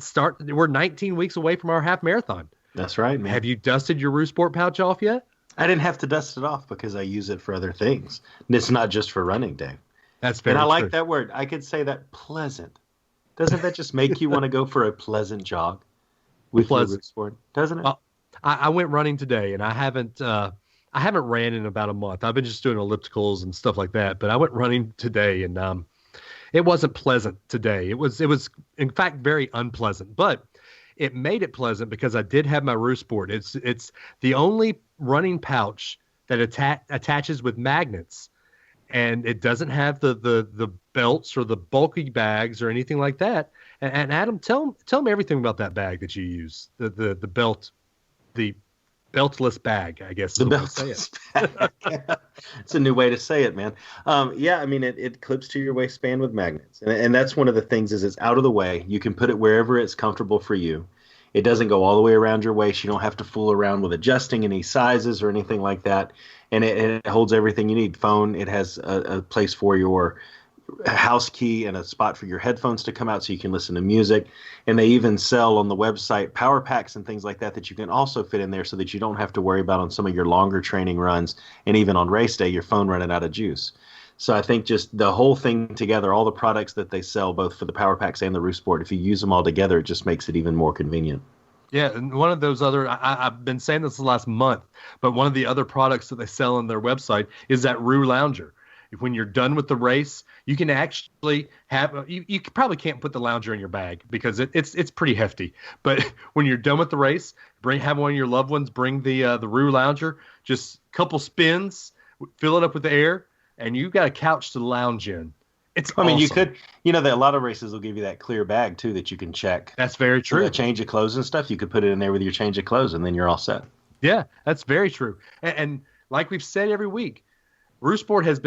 C: We're 19 weeks away from our half marathon.
A: That's right, man.
C: Have you dusted your Rue Sport pouch off yet?
A: I didn't have to dust it off because I use it for other things. And it's not just for running, Dave.
C: That's very
A: true. And I
C: true.
A: like that word. I could say that, pleasant. Doesn't that just make you want to go for a pleasant jog with your Rue Sport? Doesn't it?
C: Well, I went running today, and I haven't ran in about a month. I've been just doing ellipticals and stuff like that. But I went running today, and it wasn't pleasant today. It was in fact very unpleasant. But it made it pleasant because I did have my Rue Sport. It's the only running pouch that attaches with magnets, and it doesn't have the belts or the bulky bags or anything like that. And Adam, tell me everything about that bag that you use. The beltless bag, I guess.
A: The beltless bag. It's a new way to say it, man. Yeah, I mean, it clips to your waistband with magnets. And that's one of the things is it's out of the way. You can put it wherever it's comfortable for you. It doesn't go all the way around your waist. You don't have to fool around with adjusting any sizes or anything like that. And it holds everything you need. Phone, it has a place for your house key and a spot for your headphones to come out so you can listen to music. And they even sell on the website power packs and things like that that you can also fit in there so that you don't have to worry about on some of your longer training runs and even on race day your phone running out of juice. So I think just the whole thing together, all the products that they sell both for the power packs and the Roost Sport, if you use them all together, it just makes it even more convenient.
C: Yeah, and one of those other, I've been saying this the last month, but one of the other products that they sell on their website is that Roo Lounger. When you're done with the race, you can actually have, you probably can't put the lounger in your bag because it's pretty hefty. But when you're done with the race, have one of your loved ones bring the Roo Lounger, just a couple spins, fill it up with air, and you've got a couch to lounge in. It's awesome.
A: I mean, you could, that a lot of races will give you that clear bag too that you can check.
C: That's very true.
A: A change of clothes and stuff, you could put it in there with your change of clothes, and then you're all set.
C: Yeah, that's very true. And like we've said every week, Roost Sport has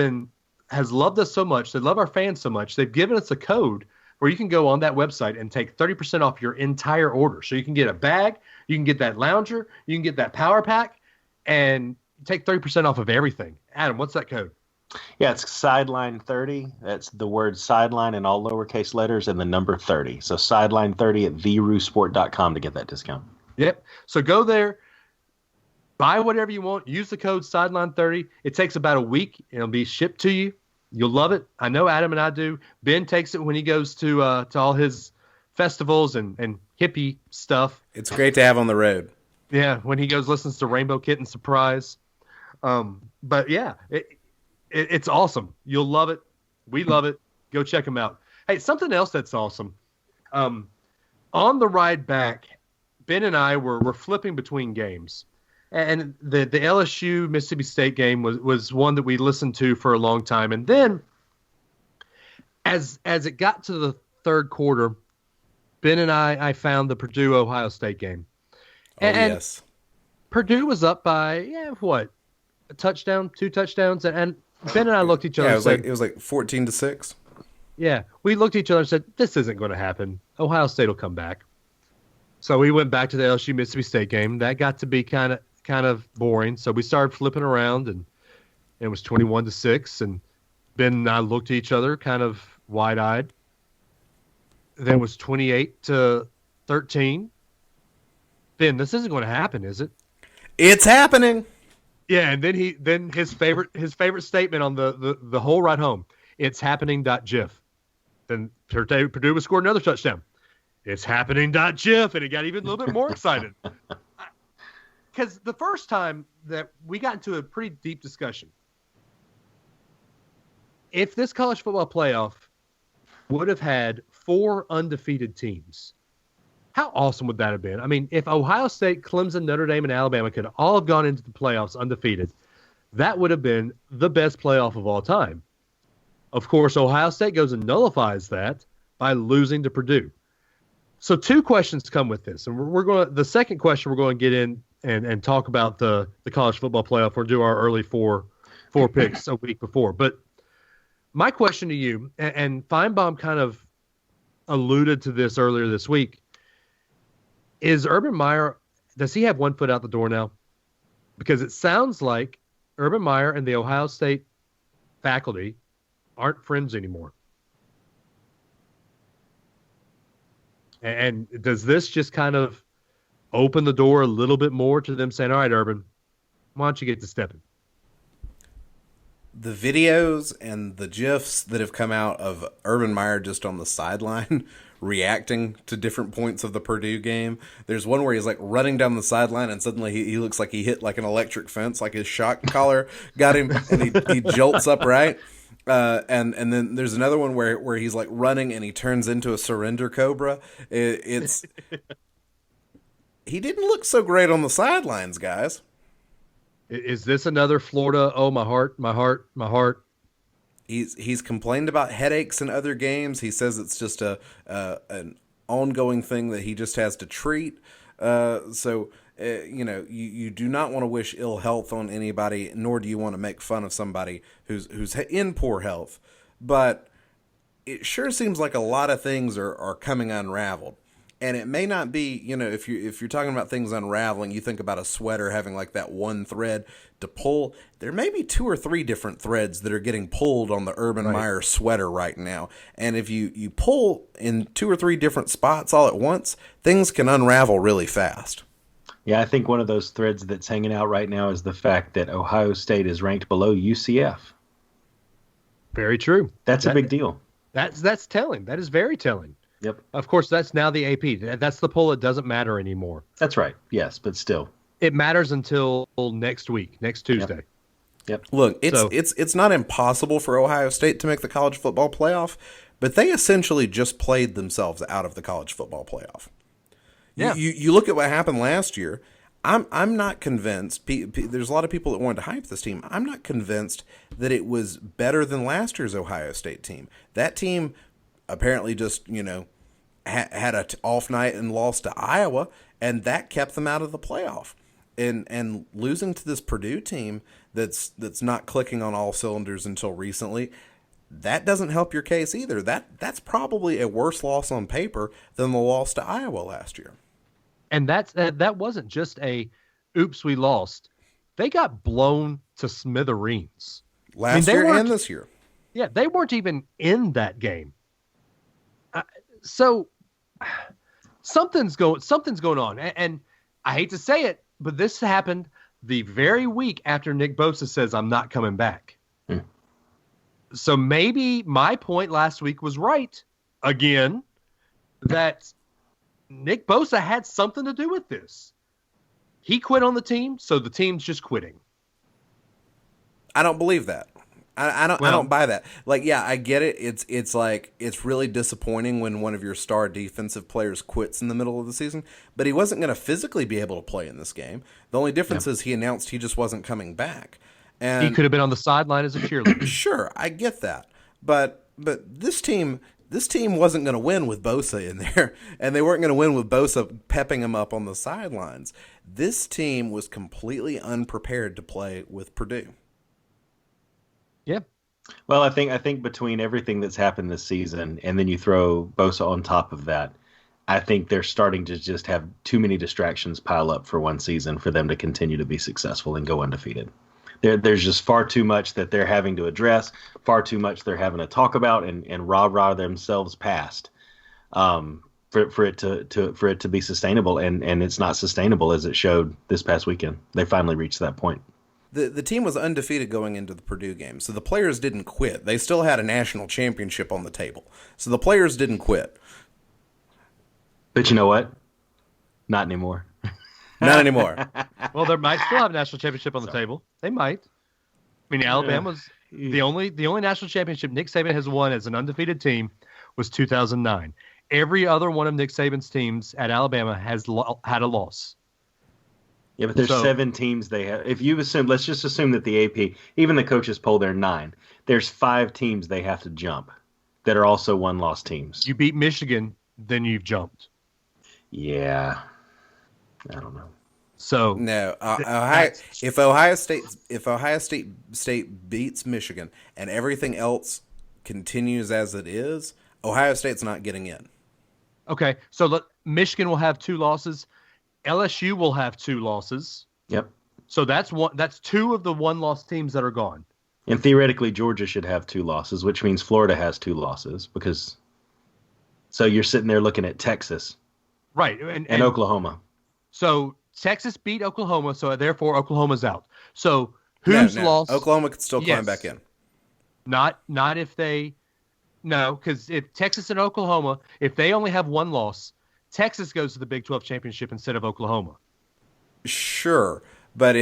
C: loved us so much. They love our fans so much. They've given us a code where you can go on that website and take 30% off your entire order. So you can get a bag, you can get that lounger, you can get that power pack, and take 30% off of everything. Adam, what's that code?
A: Yeah, it's Sideline 30. That's the word sideline in all lowercase letters and the number 30. So Sideline 30 at theroostsport.com to get that discount.
C: Yep. So go there. Buy whatever you want. Use the code Sideline30. It takes about a week. It'll be shipped to you. You'll love it. I know Adam and I do. Ben takes it when he goes to all his festivals and hippie stuff.
D: It's great to have on the road.
C: Yeah, when he goes listens to Rainbow Kitten Surprise. But yeah, it's awesome. You'll love it. We love it. Go check them out. Hey, something else that's awesome. On the ride back, Ben and I were flipping between games. And the LSU Mississippi State game was one that we listened to for a long time. And then as it got to the third quarter, Ben and I found the Purdue Ohio State game. And
D: yes.
C: Purdue was up by a touchdown, 2 touchdowns, and Ben and I looked at each other and said,
D: it was like 14-6.
C: Yeah, we looked at each other and said, this isn't going to happen. Ohio State will come back. So we went back to the LSU Mississippi State game. That got to be kind of boring. So we started flipping around, and it was 21-6. And Ben and I looked at each other, kind of wide-eyed. Then it was 28-13. Ben, this isn't going to happen, is it?
D: It's happening.
C: Yeah, and then his favorite statement on the whole ride home. It's happening.gif. Then Purdue would score another touchdown. It's happening.gif, and it got even a little bit more excited. Because the first time that we got into a pretty deep discussion, if this college football playoff would have had 4 undefeated teams, how awesome would that have been? I mean, if Ohio State, Clemson, Notre Dame, and Alabama could all have gone into the playoffs undefeated, that would have been the best playoff of all time. Of course, Ohio State goes and nullifies that by losing to Purdue. So 2 questions come with this. And the second question we're going to get in and talk about the college football playoff. We'll do our early four picks a week before. But my question to you, and Feinbaum kind of alluded to this earlier this week, is Urban Meyer, does he have one foot out the door now? Because it sounds like Urban Meyer and the Ohio State faculty aren't friends anymore. And does this just kind of open the door a little bit more to them saying, all right, Urban, why don't you get to stepping?
D: The videos and the GIFs that have come out of Urban Meyer just on the sideline reacting to different points of the Purdue game. There's one where he's like running down the sideline and suddenly he looks like he hit like an electric fence, like his shock collar got him and he jolts upright. And then there's another one where he's like running and he turns into a surrender cobra. It's he didn't look so great on the sidelines, guys.
C: Is this another Florida? Oh, my heart, my heart, my heart.
D: He's complained about headaches in other games. He says it's just an ongoing thing that he just has to treat. So you do not want to wish ill health on anybody, nor do you want to make fun of somebody who's in poor health. But it sure seems like a lot of things are coming unraveled. And it may not be, if you're talking about things unraveling, you think about a sweater having like that one thread to pull. There may be 2 or 3 different threads that are getting pulled on the Urban Meyer sweater right now. And if you pull in 2 or 3 different spots all at once, things can unravel really fast.
A: Yeah, I think one of those threads that's hanging out right now is the fact that Ohio State is ranked below UCF.
C: Very true.
A: That's a big deal.
C: That's telling. That is very telling.
A: Yep.
C: Of course, that's now the AP. That's the poll. It doesn't matter anymore.
A: That's right. Yes, but still.
C: It matters until next Tuesday.
A: Yep.
D: Look, it's not impossible for Ohio State to make the college football playoff, but they essentially just played themselves out of the college football playoff.
C: Yeah.
D: You look at what happened last year. I'm not convinced. There's a lot of people that wanted to hype this team. I'm not convinced that it was better than last year's Ohio State team. That team apparently just, had an off night and lost to Iowa, and that kept them out of the playoff. And losing to this Purdue team that's not clicking on all cylinders until recently, that doesn't help your case either. That's probably a worse loss on paper than the loss to Iowa last year.
C: And that wasn't just a oops, we lost. They got blown to smithereens.
D: Last year and this year.
C: Yeah, they weren't even in that game. So something's going on. And I hate to say it, but this happened the very week after Nick Bosa says, I'm not coming back. So maybe my point last week was right again, that Nick Bosa had something to do with this. He quit on the team, so the team's just quitting.
D: I don't believe that. I don't buy that. Like, yeah, I get it. It's like, it's really disappointing when one of your star defensive players quits in the middle of the season, but he wasn't going to physically be able to play in this game. The only difference is he announced he just wasn't coming back. And
C: he could have been on the sideline as a cheerleader.
D: Sure, I get that. But this team wasn't going to win with Bosa in there, and they weren't going to win with Bosa pepping him up on the sidelines. This team was completely unprepared to play with Purdue.
C: Yeah.
A: Well, I think between everything that's happened this season and then you throw Bosa on top of that, I think they're starting to just have too many distractions pile up for one season for them to continue to be successful and go undefeated. There's just far too much that they're having to address, far too much they're having to talk about and rah-rah themselves past for it to be sustainable. And it's not sustainable, as it showed this past weekend. They finally reached that point.
D: The team was undefeated going into the Purdue game, so the players didn't quit. They still had a national championship on the table. So the players didn't quit.
A: But you know what? Not anymore.
D: Not anymore.
C: Well, they might still have a national championship on the table. They might. I mean, Alabama's the only national championship Nick Saban has won as an undefeated team was 2009. Every other one of Nick Saban's teams at Alabama has had a loss.
A: Yeah, but there's 7 teams they have. If you assume, let's just assume that the AP, even the coaches poll, they're 9. There's 5 teams they have to jump that are also one-loss teams.
C: You beat Michigan, then you've jumped.
A: Yeah, I don't know.
D: So no, if Ohio State beats Michigan and everything else continues as it is, Ohio State's not getting in.
C: Okay, so Michigan will have 2 losses. LSU will have 2 losses.
A: Yep.
C: So that's 2 of the one-loss teams that are gone.
A: And theoretically, Georgia should have 2 losses, which means Florida has 2 losses so you're sitting there looking at Texas,
C: right,
A: and Oklahoma.
C: So Texas beat Oklahoma, so therefore Oklahoma's out. So who's lost?
D: Oklahoma could still climb back in.
C: Not if they because if Texas and Oklahoma, if they only have 1 loss, Texas goes to the Big 12 championship instead of Oklahoma.
D: Sure, but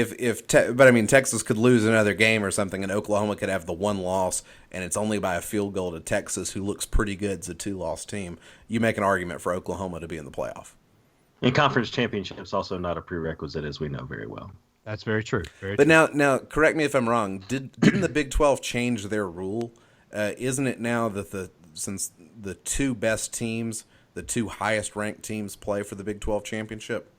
D: Texas could lose another game or something, and Oklahoma could have the 1 loss, and it's only by a field goal to Texas, who looks pretty good as a 2-loss team. You make an argument for Oklahoma to be in the playoff.
A: And conference championships also not a prerequisite, as we know very well.
C: That's very true.
D: But now, correct me if I'm wrong. Didn't the Big 12 change their rule? Isn't it now that since the 2 best teams, the 2 highest ranked teams play for the Big 12 championship?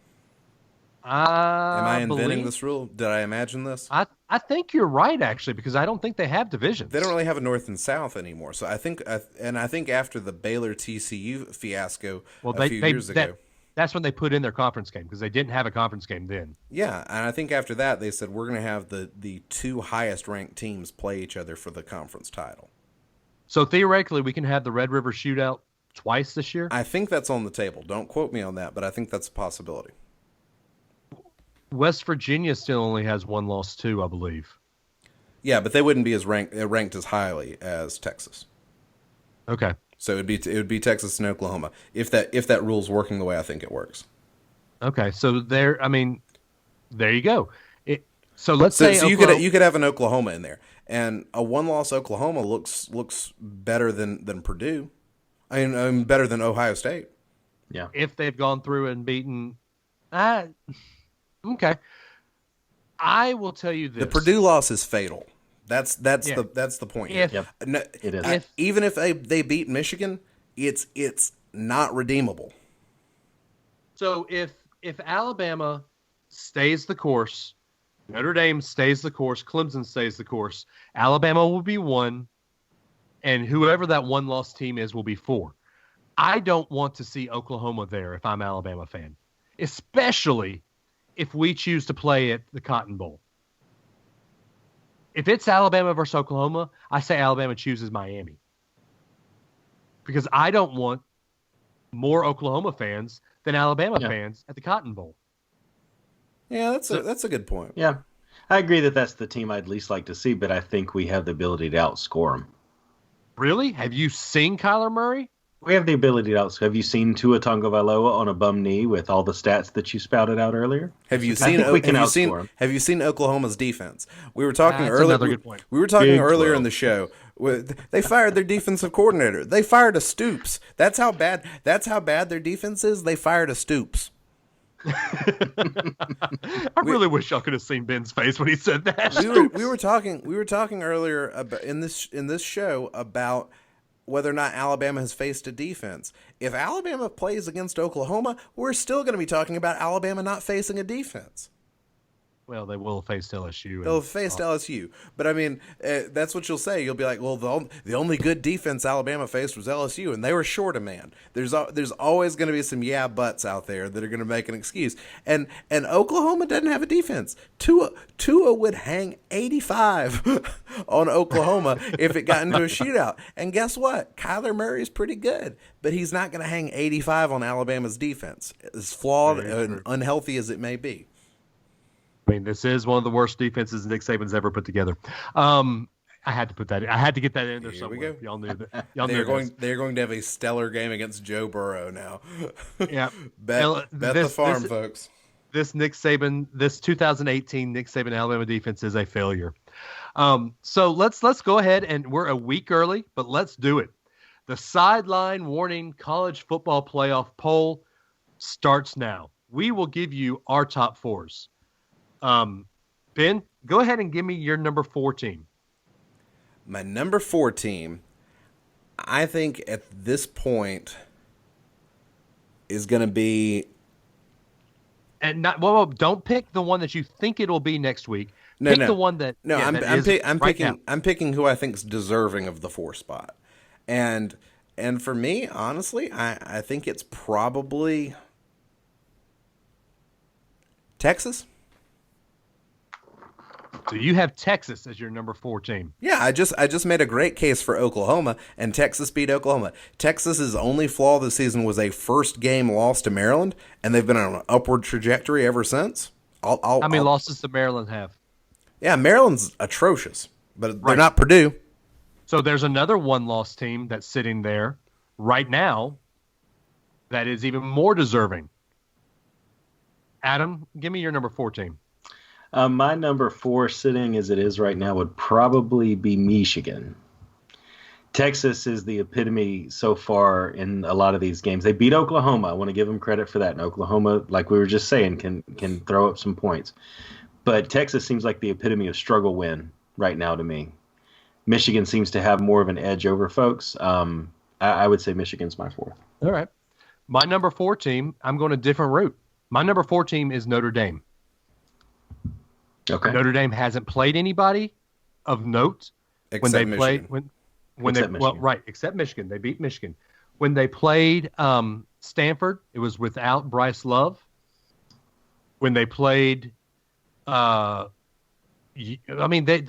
D: Am I inventing
C: believe,
D: this rule? Did I imagine this?
C: I think you're right, actually, because I don't think they have divisions.
D: They don't really have a North and South anymore. So I think after the Baylor TCU fiasco a few years ago,
C: that's when they put in their conference game, because they didn't have a conference game then.
D: yeah, and I think after that they said we're going to have the two highest ranked teams play each other for the conference title.
C: So theoretically, we can have the Red River Shootout twice this year.
D: I think that's on the table. Don't quote me on that, but I think that's a possibility.
C: West Virginia still only has one loss too, I believe.
D: Yeah, but they wouldn't be as ranked as highly as Texas.
C: Okay.
D: So it would be Texas and Oklahoma if that rule's working the way I think it works.
C: Okay, so there you go. So let's say
D: you could have an Oklahoma in there, and a one-loss Oklahoma looks better than Purdue. I mean, better than Ohio State.
A: Yeah,
C: if they've gone through and beaten. Okay, I will tell you this:
D: the Purdue loss is fatal. That's the point.
C: It
D: is. Even if they beat Michigan, it's not redeemable.
C: So if Alabama stays the course, Notre Dame stays the course, Clemson stays the course, Alabama will be 1, and whoever that one-loss team is will be 4. I don't want to see Oklahoma there if I'm an Alabama fan, especially if we choose to play at the Cotton Bowl. If it's Alabama versus Oklahoma, I say Alabama chooses Miami. Because I don't want more Oklahoma fans than Alabama fans at the Cotton Bowl.
D: Yeah, that's a good point.
A: Yeah, I agree that's the team I'd least like to see, but I think we have the ability to outscore them.
C: Really? Have you seen Kyler Murray?
A: We have the ability to outscore. Have you seen Tua Tagovailoa on a bum knee with all the stats that you spouted out earlier?
D: Have you seen Oklahoma's defense? We were talking
C: That's
D: earlier.
C: Another good point.
D: We were talking earlier in the show. They fired their defensive coordinator. They fired a Stoops. That's how bad their defense is. They fired a Stoops.
C: I really wish y'all could have seen Ben's face when he said that.
D: We were talking earlier about in this show about whether or not Alabama has faced a defense. If Alabama plays against Oklahoma, we're still going to be talking about Alabama not facing a defense.
C: Well, they will face LSU.
D: They'll face LSU. But, I mean, that's what you'll say. You'll be like, well, the only good defense Alabama faced was LSU, and they were short a man. There's always going to be some buts out there that are going to make an excuse. And Oklahoma doesn't have a defense. Tua would hang 85 on Oklahoma if it got into a shootout. And guess what? Kyler Murray is pretty good, but he's not going to hang 85 on Alabama's defense, as flawed and unhealthy as it may be.
C: I mean, this is one of the worst defenses Nick Saban's ever put together. I had to put that in. I had to get that in there somewhere.
D: Here we go.
C: Y'all knew that.
D: They're going to have a stellar game against Joe Burrow now.
C: Yeah.
D: bet the farm, folks.
C: This 2018 Nick Saban Alabama defense is a failure. So let's go ahead, and we're a week early, but let's do it. The Sideline Warning College Football Playoff poll starts now. We will give you our top 4s. Ben, go ahead and give me your number 4 team.
D: My number 4 team, I think at this point, is going to be.
C: And don't pick the one that you think it'll be next week. Pick the one that.
D: No, I'm picking who I think's deserving of the 4 spot, and for me, honestly, I think it's probably Texas.
C: So you have Texas as your number 4 team.
D: Yeah, I just made a great case for Oklahoma, and Texas beat Oklahoma. Texas's only flaw this season was a first game loss to Maryland, and they've been on an upward trajectory ever since.
C: How many losses does Maryland have?
D: Yeah, Maryland's atrocious, but they're not Purdue.
C: So there's another one-loss team that's sitting there right now that is even more deserving. Adam, give me your number 4 team.
A: My number 4, sitting as it is right now, would probably be Michigan. Texas is the epitome so far in a lot of these games. They beat Oklahoma. I want to give them credit for that. And Oklahoma, like we were just saying, can throw up some points. But Texas seems like the epitome of struggle win right now to me. Michigan seems to have more of an edge over folks. I would say Michigan's my 4th.
C: All right. My number 4 team, I'm going a different route. My number 4 team is Notre Dame.
A: Okay.
C: Notre Dame hasn't played anybody of note
D: Except
C: when they
D: Michigan.
C: played when
A: Except
C: they
A: Michigan.
C: except Michigan. They beat Michigan. When they played Stanford, it was without Bryce Love. When they played they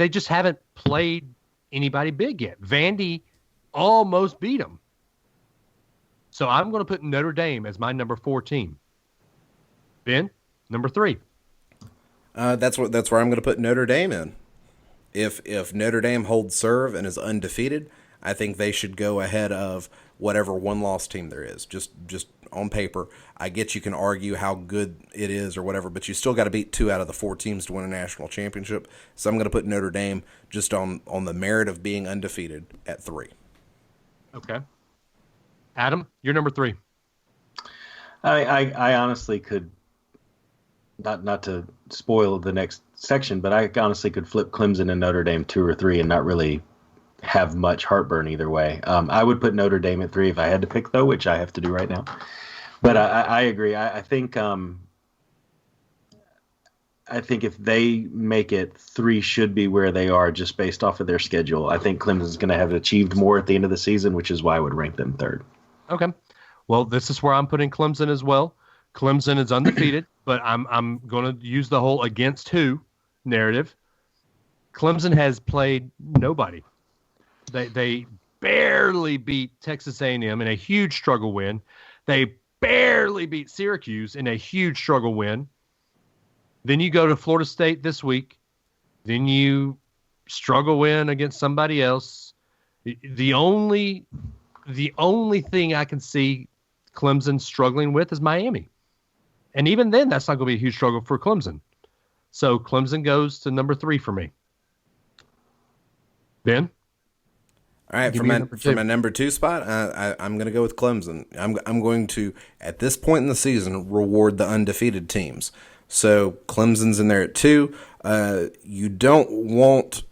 C: just haven't played anybody big yet. Vandy almost beat them. So I'm going to put Notre Dame as my number 4 team. Ben, number 3.
D: That's where I'm going to put Notre Dame in. If Notre Dame holds serve and is undefeated, I think they should go ahead of whatever one-loss team there is. Just on paper, I get you can argue how good it is or whatever, but you still got to beat 2 out of the 4 teams to win a national championship. So I'm going to put Notre Dame just on the merit of being undefeated at 3.
C: Okay. Adam, you're number 3.
A: I honestly could, not to spoil the next section, but I honestly could flip Clemson and Notre Dame 2 or 3 and not really have much heartburn either way. I would put Notre Dame at 3 if I had to pick, though, which I have to do right now. But I agree. I think if they make it, 3 should be where they are just based off of their schedule. I think Clemson's going to have achieved more at the end of the season, which is why I would rank them 3rd.
C: Okay. Well, this is where I'm putting Clemson as well. Clemson is undefeated, but I'm going to use the whole against who narrative. Clemson has played nobody. They barely beat Texas A&M in a huge struggle win. They barely beat Syracuse in a huge struggle win. Then you go to Florida State this week. Then you struggle win against somebody else. The only thing I can see Clemson struggling with is Miami. And even then, that's not going to be a huge struggle for Clemson. So Clemson goes to number 3 for me. Ben?
D: All right, for my number 2 spot, I'm going to go with Clemson. I'm going to, at this point in the season, reward the undefeated teams. So Clemson's in there at 2. You don't want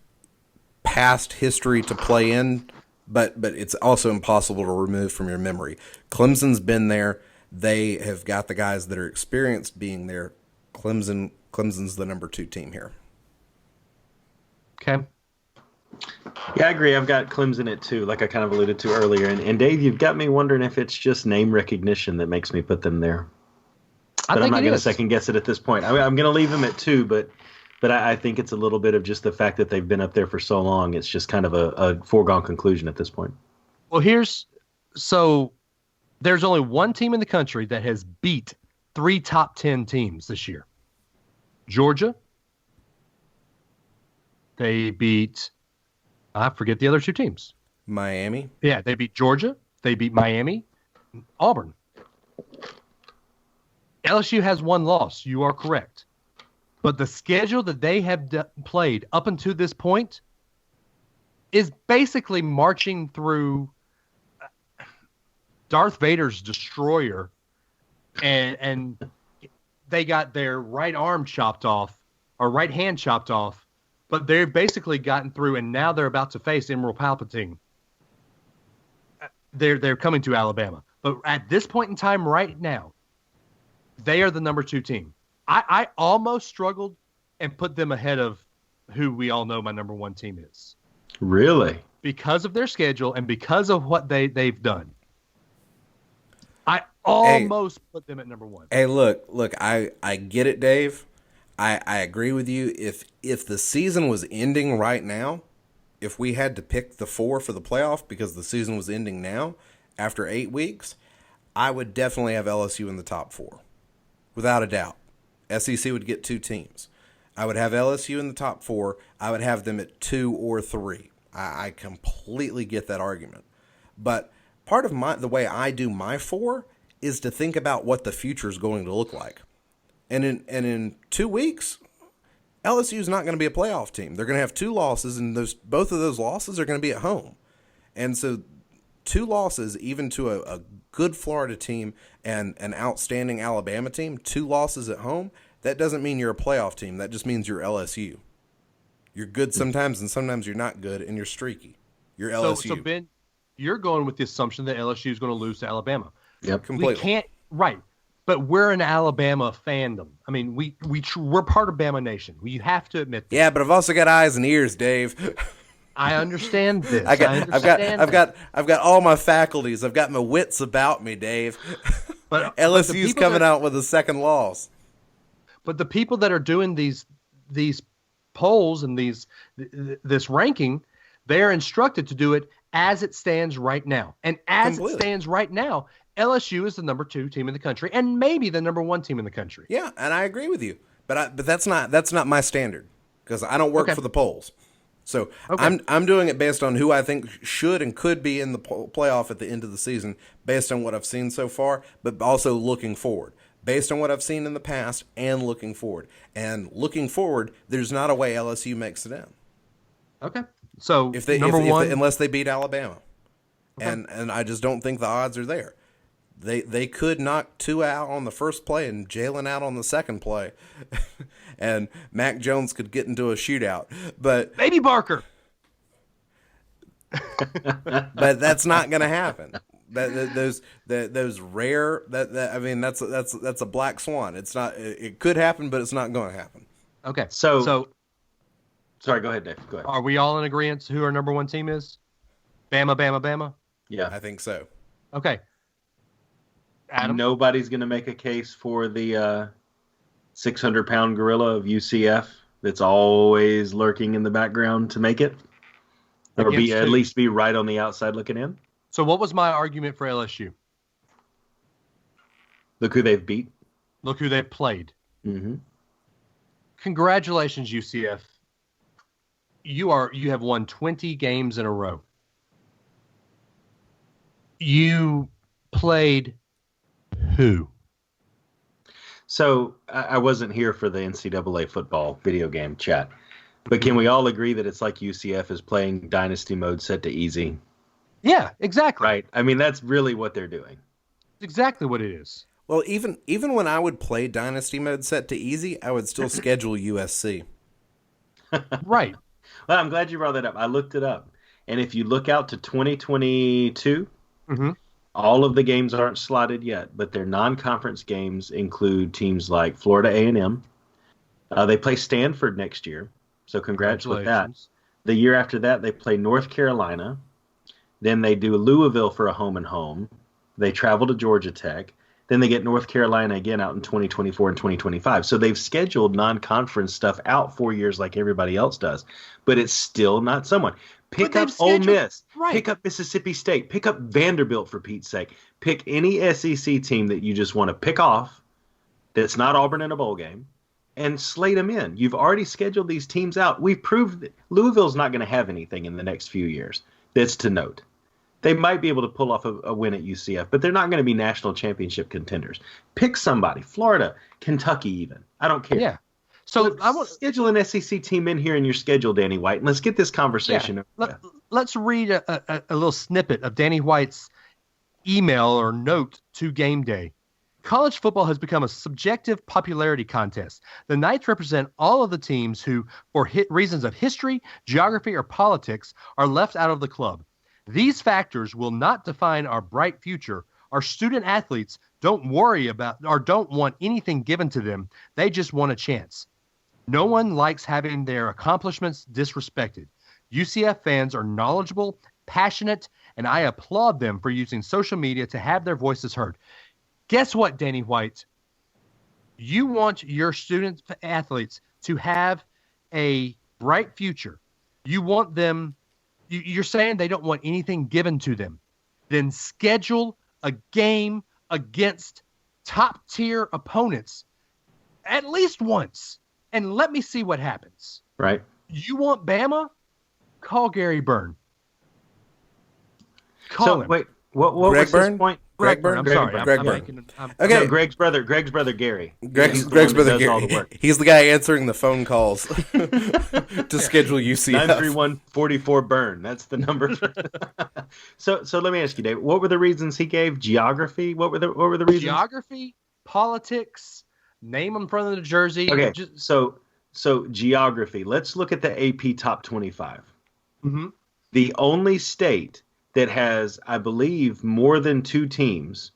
D: past history to play in, but it's also impossible to remove from your memory. Clemson's been there. They have got the guys that are experienced being there. Clemson's the number 2 team here.
C: Okay.
A: Yeah, I agree. I've got Clemson at 2, like I kind of alluded to earlier. And Dave, you've got me wondering if it's just name recognition that makes me put them there. But I'm not going to second guess it at this point. I'm going to leave them at 2, but I think it's a little bit of just the fact that they've been up there for so long. It's just kind of a foregone conclusion at this point.
C: Well, there's only one team in the country that has beat 3 top 10 teams this year. Georgia. They beat, I forget the other 2 teams.
D: Miami.
C: Yeah, they beat Georgia. They beat Miami. Auburn. LSU has 1 loss. You are correct. But the schedule that they have played up until this point is basically marching through Darth Vader's destroyer, and they got their right arm chopped off, or right hand chopped off, but they've basically gotten through, and now they're about to face Admiral Palpatine. They're coming to Alabama. But at this point in time right now, they are the number 2 team. I almost struggled and put them ahead of who we all know my number 1 team is.
A: Really?
C: Because of their schedule and because of what they've done. I almost put them at number 1.
D: Hey, look, I get it, Dave. I agree with you. If the season was ending right now, if we had to pick the 4 for the playoff because the season was ending now after 8 weeks, I would definitely have LSU in the top 4. Without a doubt. SEC would get 2 teams. I would have LSU in the top 4. I would have them at 2 or 3. I completely get that argument. But part of the way I do my 4 is to think about what the future is going to look like. And in 2 weeks, LSU is not going to be a playoff team. They're going to have 2 losses, and both of those losses are going to be at home. And so 2 losses, even to a good Florida team and an outstanding Alabama team, 2 losses at home, that doesn't mean you're a playoff team. That just means you're LSU. You're good sometimes, and sometimes you're not good, and you're streaky. You're LSU.
C: So Ben, you're going with the assumption that LSU is going to lose to Alabama.
A: Yep.
D: Completely.
C: We can't, right. but we're an Alabama fandom. I mean, we're part of Bama Nation. You have to admit that.
D: Yeah, but I've also got eyes and ears, Dave.
C: I understand this.
D: I've got all my faculties. I've got my wits about me, Dave.
C: But
D: LSU's coming out with a second loss.
C: But the people that are doing these polls and this ranking, they're instructed to do it as it stands right now. And as it stands right now, LSU is the number 2 team in the country and maybe the number 1 team in the country.
D: Yeah, and I agree with you. But that's not my standard because I don't work for the polls. So I'm doing it based on who I think should and could be in the playoff at the end of the season based on what I've seen so far, but also looking forward. Based on what I've seen in the past and looking forward. And looking forward, there's not a way LSU makes it in.
C: Okay. So
D: unless they beat Alabama. Okay. And I just don't think the odds are there. They could knock Tua out on the first play and Jalen out on the second play. And Mac Jones could get into a shootout. But
C: Baby Barker.
D: But that's not going to happen. Those rare I mean that's a black swan. It's not. It could happen, but it's not going to happen.
C: Okay.
A: So sorry. Go ahead, Dave. Go ahead.
C: Are we all in agreement who our number 1 team is? Bama, Bama, Bama.
D: Yeah, I think so.
C: Okay. Adam?
A: Nobody's going to make a case for the 600-pound gorilla of UCF that's always lurking in the background to make it, or at least be right on the outside looking in.
C: So what was my argument for LSU?
A: Look who they've beat.
C: Look who they've played.
A: Mm-hmm.
C: Congratulations, UCF. You have won 20 games in a row. You played who?
A: So I wasn't here for the NCAA football video game chat, but can we all agree that it's like UCF is playing Dynasty mode set to easy?
C: Yeah, exactly.
A: Right. I mean, that's really what they're doing.
C: Exactly what it is.
D: Well, even when I would play Dynasty mode set to easy, I would still schedule USC.
C: Right.
A: Well, I'm glad you brought that up. I looked it up. And if you look out to 2022, all of the games aren't slotted yet, but their non-conference games include teams like Florida A&M. They play Stanford next year, so congrats with that. The year after that, they play North Carolina. Then they do Louisville for a home and home. They travel to Georgia Tech. Then they get North Carolina again out in 2024 and 2025. So they've scheduled non-conference stuff out 4 years like everybody else does. But it's still not someone. Pick up Ole Miss. Right. Pick up Mississippi State. Pick up Vanderbilt, for Pete's sake. Pick any SEC team that you just want to pick off that's not Auburn in a bowl game and slate them in. You've already scheduled these teams out. We've proved that Louisville's not going to have anything in the next few years that's to note. They might be able to pull off a win at UCF, but they're not going to be national championship contenders. Pick somebody. Florida, Kentucky even. I don't care.
C: Yeah. So
A: I want to schedule an SEC team in here in your schedule, Danny White, and let's get this conversation.
C: Yeah. Let's read a little snippet of Danny White's email or note to Game Day. College football has become a subjective popularity contest. The Knights represent all of the teams who, for reasons of history, geography, or politics, are left out of the club. These factors will not define our bright future. Our student athletes don't worry about or don't want anything given to them. They just want a chance. No one likes having their accomplishments disrespected. UCF fans are knowledgeable, passionate, and I applaud them for using social media to have their voices heard. Guess what, Danny White? You want your student athletes to have a bright future. You want them. You're saying they don't want anything given to them. Then schedule a game against top-tier opponents at least once, and let me see what happens.
A: Right.
C: You want Bama? Call Gary Byrne. Call him.
A: Wait, what was his point?
C: Greg Byrne. I'm sorry.
D: Greg Byrne.
A: Okay. No, Greg's brother Gary.
D: Greg's brother Gary. He's the guy answering the phone calls to schedule UCF.
A: 931-44 Byrne. That's the number. So let me ask you, Dave. What were the reasons he gave? Geography. What were the reasons?
C: Geography, politics. Name them from the jersey.
A: Okay. So geography. Let's look at the AP Top 25.
C: Mm-hmm.
A: The only state that has, I believe, more than two teams.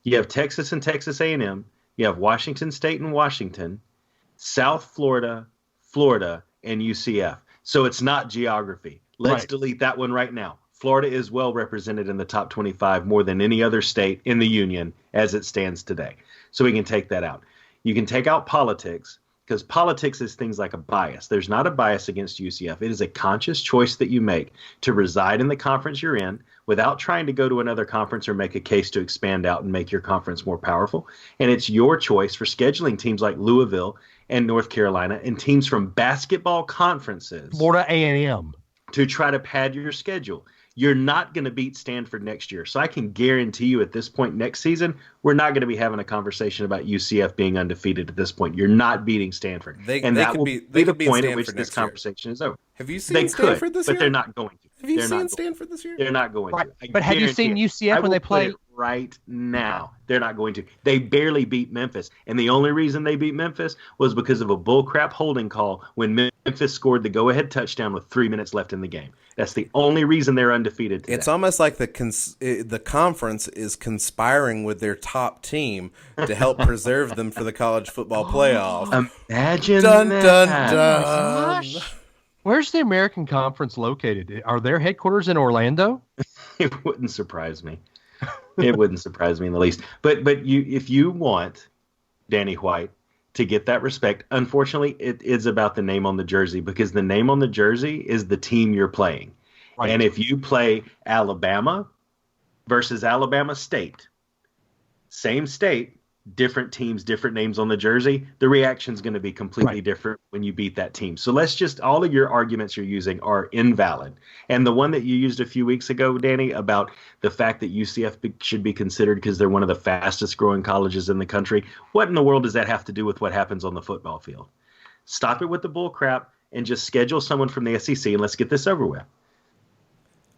A: You have Texas and Texas A&M. You have Washington State and Washington, South Florida, Florida, and UCF. So it's not geography. Let's delete that one right now. Florida is well represented in the top 25 more than any other state in the union as it stands today. So we can take that out. You can take out politics, because politics is things like a bias. There's not a bias against UCF. It is a conscious choice that you make to reside in the conference you're in without trying to go to another conference or make a case to expand out and make your conference more powerful. And it's your choice for scheduling teams like Louisville and North Carolina and teams from basketball conferences,
C: Florida A&M,
A: to try to pad your schedule. You're not going to beat Stanford next year. So I can guarantee you at this point next season, we're not going to be having a conversation about UCF being undefeated at this point. You're not beating Stanford. That will be the point at which this conversation is over.
D: Have you seen Stanford this year?
A: But they're not going to.
D: Have you seen Stanford this year?
A: They're not going to.
C: But have you seen UCF when they play?
A: Right now, they're not going to. They barely beat Memphis. And the only reason they beat Memphis was because of a bullcrap holding call when Memphis scored the go-ahead touchdown with 3 minutes left in the game. That's the only reason they're undefeated today.
D: It's almost like the conference is conspiring with their top team to help preserve them for the college football playoff.
A: Imagine
D: dun,
A: that.
D: dun, dun.
C: Where's the American Conference located? Are their headquarters in Orlando?
A: It wouldn't surprise me. It wouldn't surprise me in the least. But if you want Danny White to get that respect, unfortunately, it is about the name on the jersey, because the name on the jersey is the team you're playing. Right. And if you play Alabama versus Alabama State, same state, different teams, different names on the jersey, the reaction's going to be completely different when you beat that team. So all of your arguments you're using are invalid. And the one that you used a few weeks ago, Danny, about the fact that UCF should be considered because they're one of the fastest growing colleges in the country, what in the world does that have to do with what happens on the football field? Stop it with the bull crap and just schedule someone from the SEC and let's get this over with.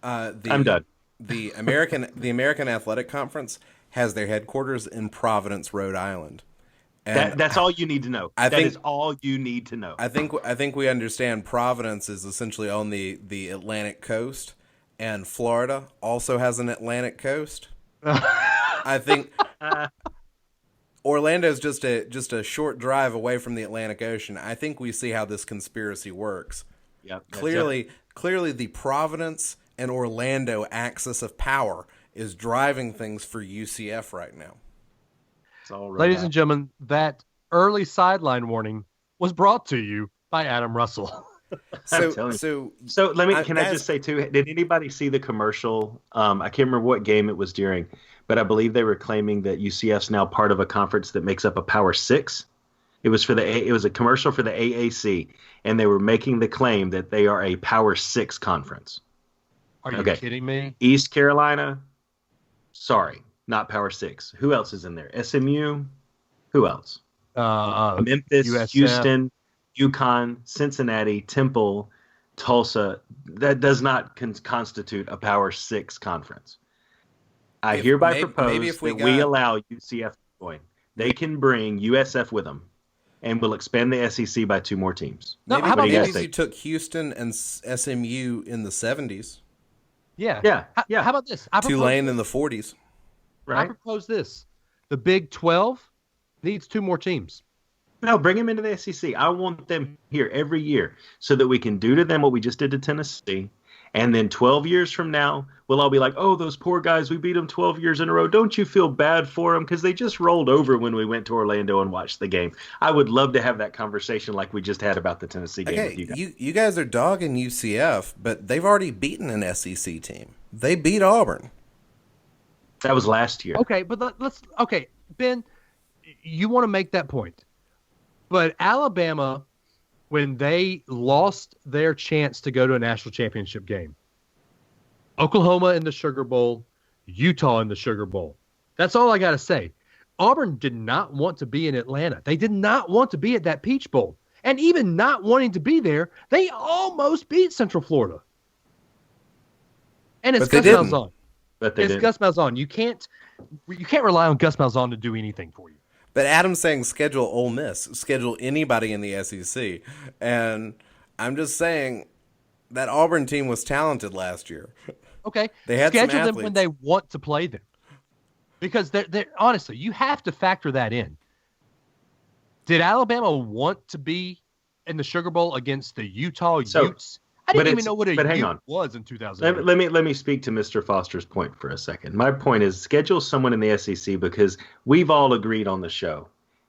A: I'm done.
D: The American Athletic Conference has their headquarters in Providence, Rhode Island. And
A: that's all you need to know. That is all you need to know.
D: I think we understand Providence is essentially on the Atlantic coast, and Florida also has an Atlantic coast. I think Orlando's just a short drive away from the Atlantic Ocean. I think we see how this conspiracy works.
A: Yep,
D: clearly the Providence and Orlando axis of power is driving things for UCF right now.
C: Ladies and gentlemen, that early sideline warning was brought to you by Adam Russell.
A: So let me. Can I just say too? Did anybody see the commercial? I can't remember what game it was during, but I believe they were claiming that UCF's now part of a conference that makes up a Power Six. It was a commercial for the AAC, and they were making the claim that they are a Power Six conference.
C: Are you kidding me?
A: East Carolina. Sorry, not Power Six. Who else is in there? SMU. Who else? Memphis, USF. Houston, UConn, Cincinnati, Temple, Tulsa. That does not constitute a Power Six conference. I hereby propose that we allow UCF to join. They can bring USF with them, and we'll expand the SEC by 2 more teams.
D: Maybe you took Houston and SMU in the 70s.
C: Yeah. How about this?
D: Tulane in the 40s.
C: Right. I propose this. The Big 12 needs 2 more teams.
A: No, bring them into the SEC. I want them here every year so that we can do to them what we just did to Tennessee. And then 12 years from now, we'll all be like, oh, those poor guys, we beat them 12 years in a row. Don't you feel bad for them? Because they just rolled over when we went to Orlando and watched the game. I would love to have that conversation like we just had about the Tennessee game with you guys.
D: You guys are dogging UCF, but they've already beaten an SEC team. They beat Auburn.
A: That was last year.
C: Okay, but Ben, you want to make that point. But Alabama, when they lost their chance to go to a national championship game, Oklahoma in the Sugar Bowl, Utah in the Sugar Bowl. That's all I got to say. Auburn did not want to be in Atlanta. They did not want to be at that Peach Bowl. And even not wanting to be there, they almost beat Central Florida. And it's Gus Malzahn. It's Gus Malzahn. You can't rely on Gus Malzahn to do anything for you.
D: But Adam's saying schedule Ole Miss, schedule anybody in the SEC. And I'm just saying that Auburn team was talented last year.
C: Okay.
D: They had
C: schedule them when they want to play them. Because they're honestly, you have to factor that in. Did Alabama want to be in the Sugar Bowl against the Utah Utes? I didn't even know what a Ute was in 2008.
A: Let me speak to Mr. Foster's point for a second. My point is schedule someone in the SEC because we've all agreed on the show.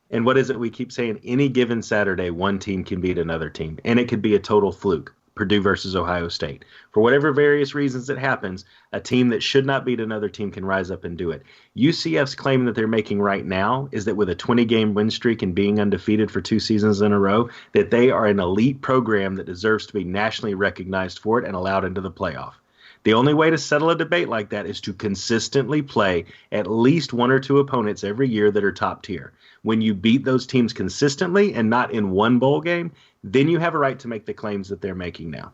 A: And what is it we keep saying? Any given Saturday, one team can beat another team. And it could be a total fluke. Purdue versus Ohio State. For whatever various reasons it happens, a team that should not beat another team can rise up and do it. UCF's claim that they're making right now is that with a 20-game win streak and being undefeated for 2 seasons in a row, that they are an elite program that deserves to be nationally recognized for it and allowed into the playoff. The only way to settle a debate like that is to consistently play at least 1 or 2 opponents every year that are top tier. When you beat those teams consistently and not in one bowl game, then you have a right to make the claims that they're making now.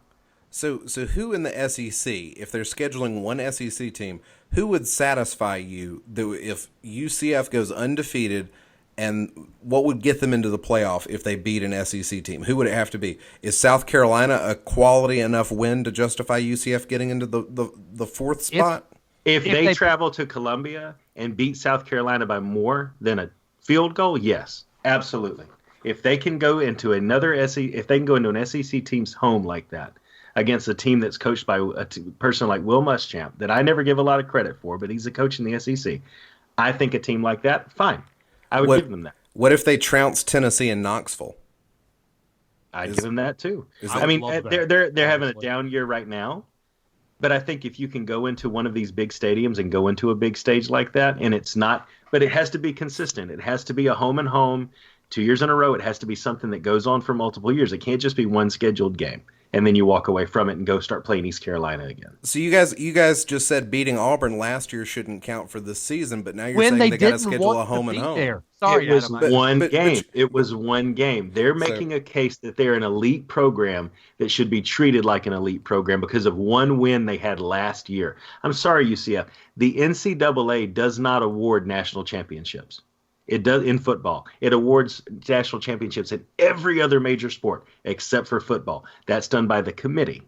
D: So who in the SEC, if they're scheduling one SEC team, who would satisfy you if UCF goes undefeated, and what would get them into the playoff if they beat an SEC team? Who would it have to be? Is South Carolina a quality enough win to justify UCF getting into the 4th spot?
A: If they travel to Columbia and beat South Carolina by more than a field goal, yes, absolutely. If they can go into if they can go into an SEC team's home like that against a team that's coached by a person like Will Muschamp, that I never give a lot of credit for, but he's a coach in the SEC, I think a team like that, fine. I would give them that.
D: What if they trounce Tennessee and Knoxville?
A: I'd give them that too. I mean, they're having a down year right now, but I think if you can go into one of these big stadiums and go into a big stage like that, and it's not, but it has to be consistent. It has to be a home and home. 2 years in a row, it has to be something that goes on for multiple years. It can't just be one scheduled game, and then you walk away from it and go start playing East Carolina again.
D: So you guys just said beating Auburn last year shouldn't count for this season, but now you're saying they got to schedule a home and home.
C: There. Sorry,
A: it was one game. It was one game. They're making a case that they're an elite program that should be treated like an elite program because of one win they had last year. I'm sorry, UCF. The NCAA does not award national championships. It does in football. It awards national championships in every other major sport except for football. That's done by the committee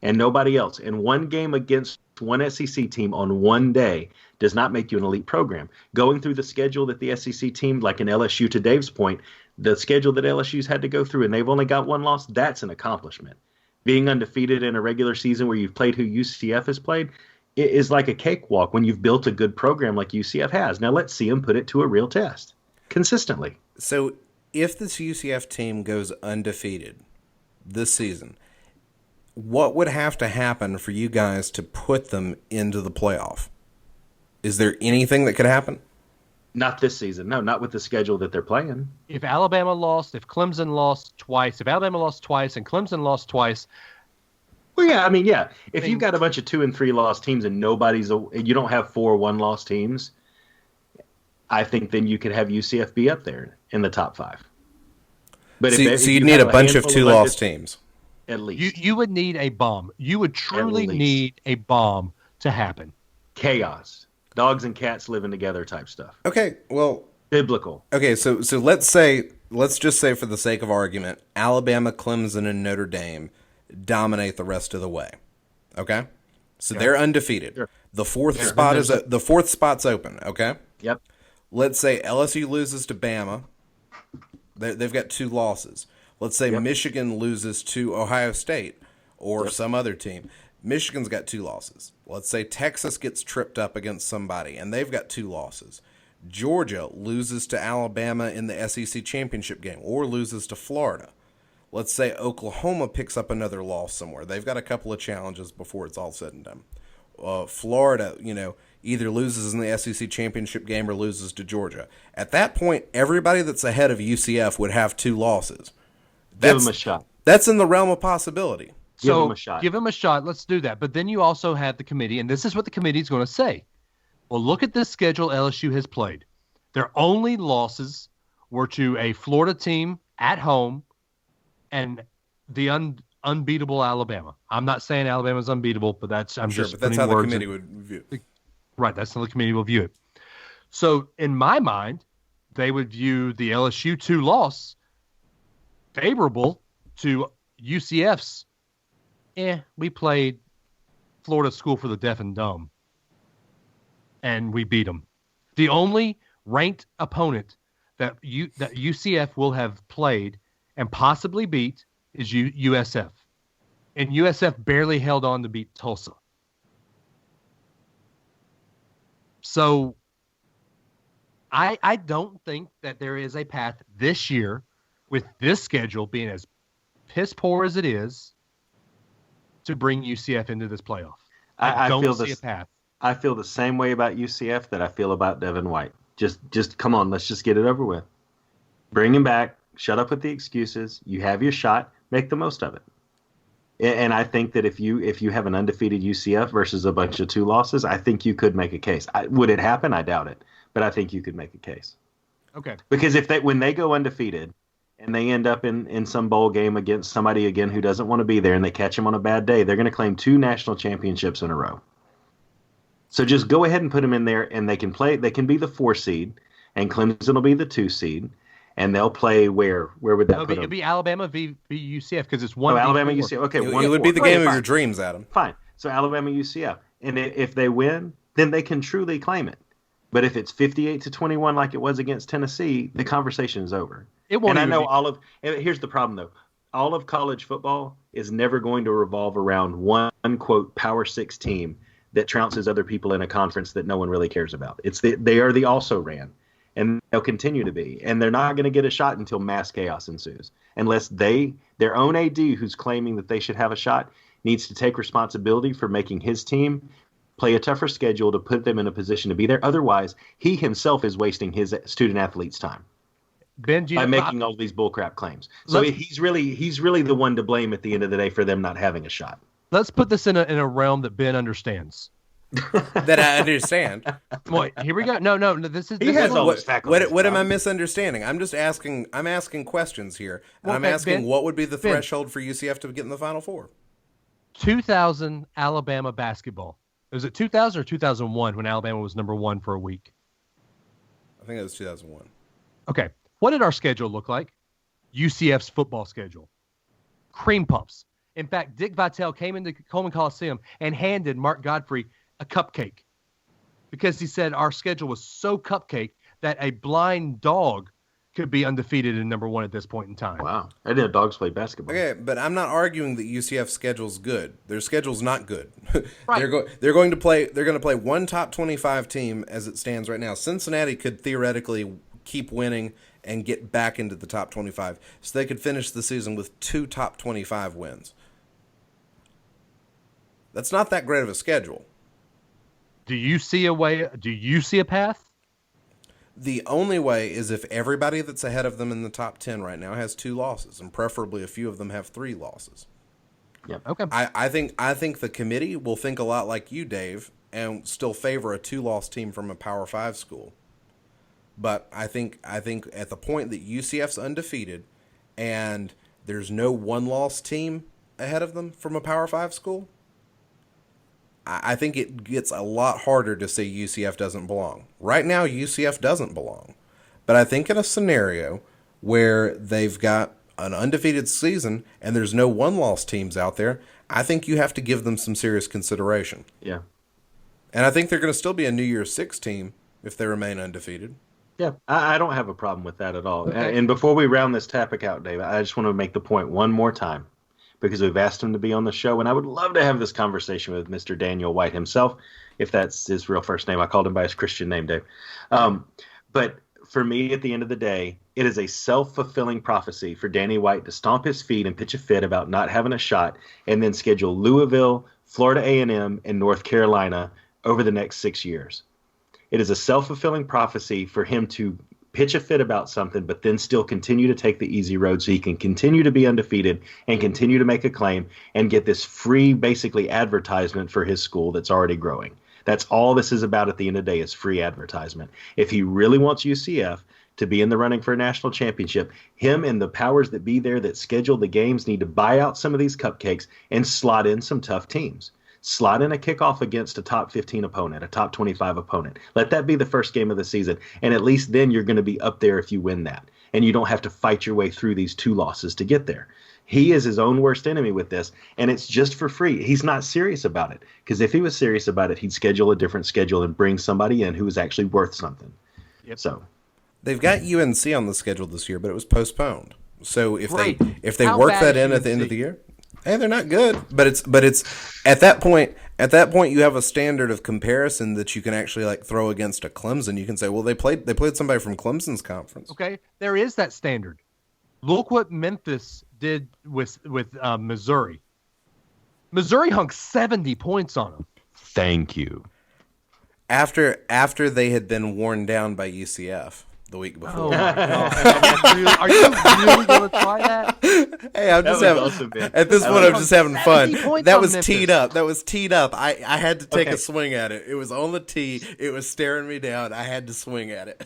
A: and nobody else. And one game against one SEC team on one day does not make you an elite program. Going through the schedule that the SEC team, like in LSU, to Dave's point, the schedule that LSU's had to go through and they've only got one loss, that's an accomplishment. Being undefeated in a regular season where you've played who UCF has played, it is like a cakewalk when you've built a good program like UCF has. Now let's see them put it to a real test consistently.
D: So if this UCF team goes undefeated this season, what would have to happen for you guys to put them into the playoff? Is there anything that could happen?
A: Not this season. No, not with the schedule that they're playing.
C: If Alabama lost, if Clemson lost twice, if Alabama lost twice and Clemson lost twice,
A: well, yeah, I mean, yeah. If you've got a bunch of 2 and 3 loss teams and you don't have 4 1-loss teams, I think then you could have UCF be up there in the top 5.
D: But so you'd need a bunch of 2-loss teams.
A: At least.
C: You would need a bomb. You would truly need a bomb to happen.
A: Chaos. Dogs and cats living together type stuff.
D: Okay, well.
A: Biblical.
D: Okay, so let's just say for the sake of argument, Alabama, Clemson, and Notre Dame dominate the rest of the way. Okay? So they're undefeated. Sure. The fourth spot's open, okay?
A: Yep.
D: Let's say LSU loses to Bama. They've got 2 losses. Let's say Michigan loses to Ohio State or some other team. Michigan's got 2 losses. Let's say Texas gets tripped up against somebody and they've got 2 losses. Georgia loses to Alabama in the SEC championship game or loses to Florida. Let's say Oklahoma picks up another loss somewhere. They've got a couple of challenges before it's all said and done. Florida, either loses in the SEC championship game or loses to Georgia. At that point, everybody that's ahead of UCF would have 2 losses.
A: Give them a shot.
D: That's in the realm of possibility.
A: Give them a shot.
C: Give them a shot. Let's do that. But then you also have the committee, and this is what the committee is going to say. Well, look at this schedule LSU has played. Their only losses were to a Florida team at home and the unbeatable Alabama. I'm not saying Alabama's unbeatable, but that's
D: but that's how the committee would view it.
C: Right, that's how the committee will view it. So in my mind, they would view the LSU 2 loss favorable to UCF's. We played Florida School for the Deaf and Dumb, and we beat them. The only ranked opponent that UCF will have played and possibly beat is USF. And USF barely held on to beat Tulsa. So I don't think that there is a path this year with this schedule being as piss poor as it is to bring UCF into this playoff. I don't see a path.
A: I feel the same way about UCF that I feel about Devin White. Just come on, let's just get it over with. Bring him back. Shut up with the excuses. You have your shot. Make the most of it. And I think that if you have an undefeated UCF versus a bunch of 2 losses, I think you could make a case. Would it happen? I doubt it, but I think you could make a case.
C: Okay.
A: Because when they go undefeated and they end up in some bowl game against somebody again who doesn't want to be there, and they catch them on a bad day, they're going to claim 2 national championships in a row. So just go ahead and put them in there, and they can play. They can be the 4 seed, and Clemson will be the 2 seed. And they'll play where would that put them?
C: It'll be Alabama v UCF because it's 1.
A: Alabama UCF. Okay,
D: it would be the game of your dreams, Adam.
A: Fine. So Alabama UCF, and if they win, then they can truly claim it. But if it's 58-21 like it was against Tennessee, the conversation is over.
C: It won't.
A: And I know here's the problem though. All of college football is never going to revolve around one quote Power 6 team that trounces other people in a conference that no one really cares about. They are the also ran. And they'll continue to be. And they're not going to get a shot until mass chaos ensues. Unless their own AD, who's claiming that they should have a shot, needs to take responsibility for making his team play a tougher schedule to put them in a position to be there. Otherwise, he himself is wasting his student athletes' time
C: by
A: making all these bullcrap claims. So he's really the one to blame at the end of the day for them not having a shot.
C: Let's put this in a realm that Ben understands.
D: That I understand.
C: Wait, here we go. No.
D: What am I misunderstanding? I'm just asking. I'm asking questions here, and I'm asking Ben, what would be the threshold for UCF to get in the Final Four?
C: 2000 Alabama basketball. Was it 2000 or 2001 when Alabama was number 1 for a week?
D: I think it was 2001.
C: Okay. What did our schedule look like? UCF's football schedule. Cream puffs. In fact, Dick Vitale came into Coleman Coliseum and handed Mark Godfrey a cupcake because he said our schedule was so cupcake that a blind dog could be undefeated and number 1 at this point in time.
A: Wow. I didn't know dogs play basketball.
D: Okay, but I'm not arguing that UCF's schedule's good. Their schedule's not good.
C: Right.
D: They're going to play one top 25 team as it stands right now. Cincinnati could theoretically keep winning and get back into the top 25. So they could finish the season with 2 top 25 wins. That's not that great of a schedule.
C: Do you see a way? Do you see a path?
D: The only way is if everybody that's ahead of them in the top 10 right now has 2 losses, and preferably a few of them have 3 losses.
A: Yeah.
C: Okay.
D: I think the committee will think a lot like you, Dave, and still favor a 2-loss team from a Power 5 school. But I think at the point that UCF's undefeated and there's no 1-loss team ahead of them from a Power 5 school, I think it gets a lot harder to say UCF doesn't belong. Right now, UCF doesn't belong. But I think in a scenario where they've got an undefeated season and there's no 1-loss teams out there, I think you have to give them some serious consideration.
A: Yeah.
D: And I think they're going to still be a New Year's 6 team if they remain undefeated.
A: Yeah, I don't have a problem with that at all.
C: Okay.
A: And before we round this topic out, Dave, I just want to make the point one more time, because we've asked him to be on the show, and I would love to have this conversation with Mr. Daniel White himself, if that's his real first name. I called him by his Christian name, Dave. But for me, at the end of the day, it is a self-fulfilling prophecy for Danny White to stomp his feet and pitch a fit about not having a shot, and then schedule Louisville, Florida A&M, and North Carolina over the next 6 years. It is a self-fulfilling prophecy for him to pitch a fit about something, but then still continue to take the easy road so he can continue to be undefeated and continue to make a claim and get this free, basically, advertisement for his school that's already growing. That's all this is about at the end of the day, is free advertisement. If he really wants UCF to be in the running for a national championship, him and the powers that be there that schedule the games need to buy out some of these cupcakes and slot in some tough teams. Slot in a kickoff against a top 15 opponent, a top 25 opponent. Let that be the first game of the season. And at least then you're going to be up there if you win that. And you don't have to fight your way through these 2 losses to get there. He is his own worst enemy with this, and it's just for free. He's not serious about it, because if he was serious about it, he'd schedule a different schedule and bring somebody in who was actually worth something.
C: Yep.
A: So
D: They've got UNC on the schedule this year, but it was postponed. So if
C: Great.
D: they
C: How
D: work
C: bad
D: that
C: is
D: in at the end
C: UNC?
D: of the year, hey, they're not good. But it's at that point you have a standard of comparison that you can actually like throw against a Clemson. You can say, well, they played somebody from Clemson's conference.
C: Okay, there is that standard. Look what Memphis did with Missouri. Missouri hung 70 points on them. Thank you.
D: After they had been worn down by UCF the week before.
C: Oh my God. Are you really going to try that?
D: Hey, I'm just having at this point. I'm just having fun. That was teed up. I had to take a swing at it. It was on the tee. It was staring me down. I had to swing at it.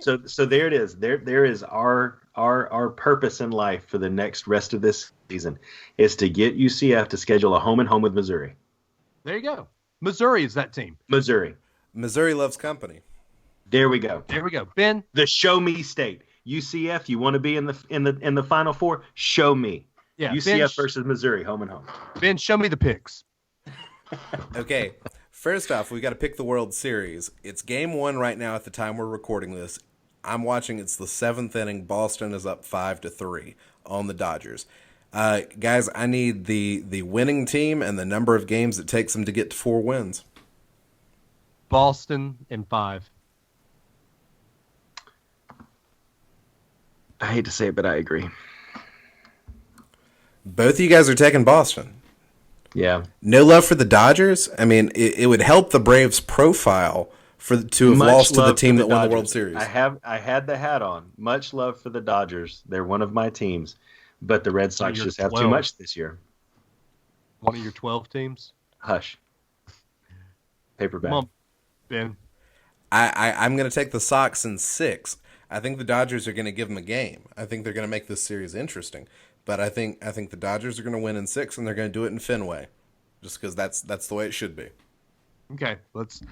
A: So there it is. There is our purpose in life for the next rest of this season is to get UCF to schedule a home and home with Missouri.
C: There you go. Missouri is that team.
A: Missouri
D: loves company.
A: There we go.
C: Ben,
A: the show me state. UCF, you want to be in the Final Four? Show me.
C: Yeah,
A: UCF versus Missouri, home and home.
C: Ben, show me the picks.
D: Okay. First off, we got to pick the World Series. It's game 1 right now at the time we're recording this. I'm watching. It's the 7th inning. Boston is up 5-3 on the Dodgers. Guys, I need the winning team and the number of games it takes them to get to 4 wins.
C: Boston in 5.
A: I hate to say it, but I agree.
D: Both of you guys are taking Boston.
A: Yeah.
D: No love for the Dodgers? I mean, it would help the Braves' profile to have lost to the team that won the World Series.
A: I had the hat on. Much love for the Dodgers. They're one of my teams. But the Red Sox just have too much this year.
C: One of your 12 teams?
A: Hush. Paperback.
C: Come on, Ben.
D: I'm going to take the Sox in 6. I think the Dodgers are going to give them a game. I think they're going to make this series interesting. But I think the Dodgers are going to win in 6, and they're going to do it in Fenway, just because that's the way it should be.
C: Okay, let's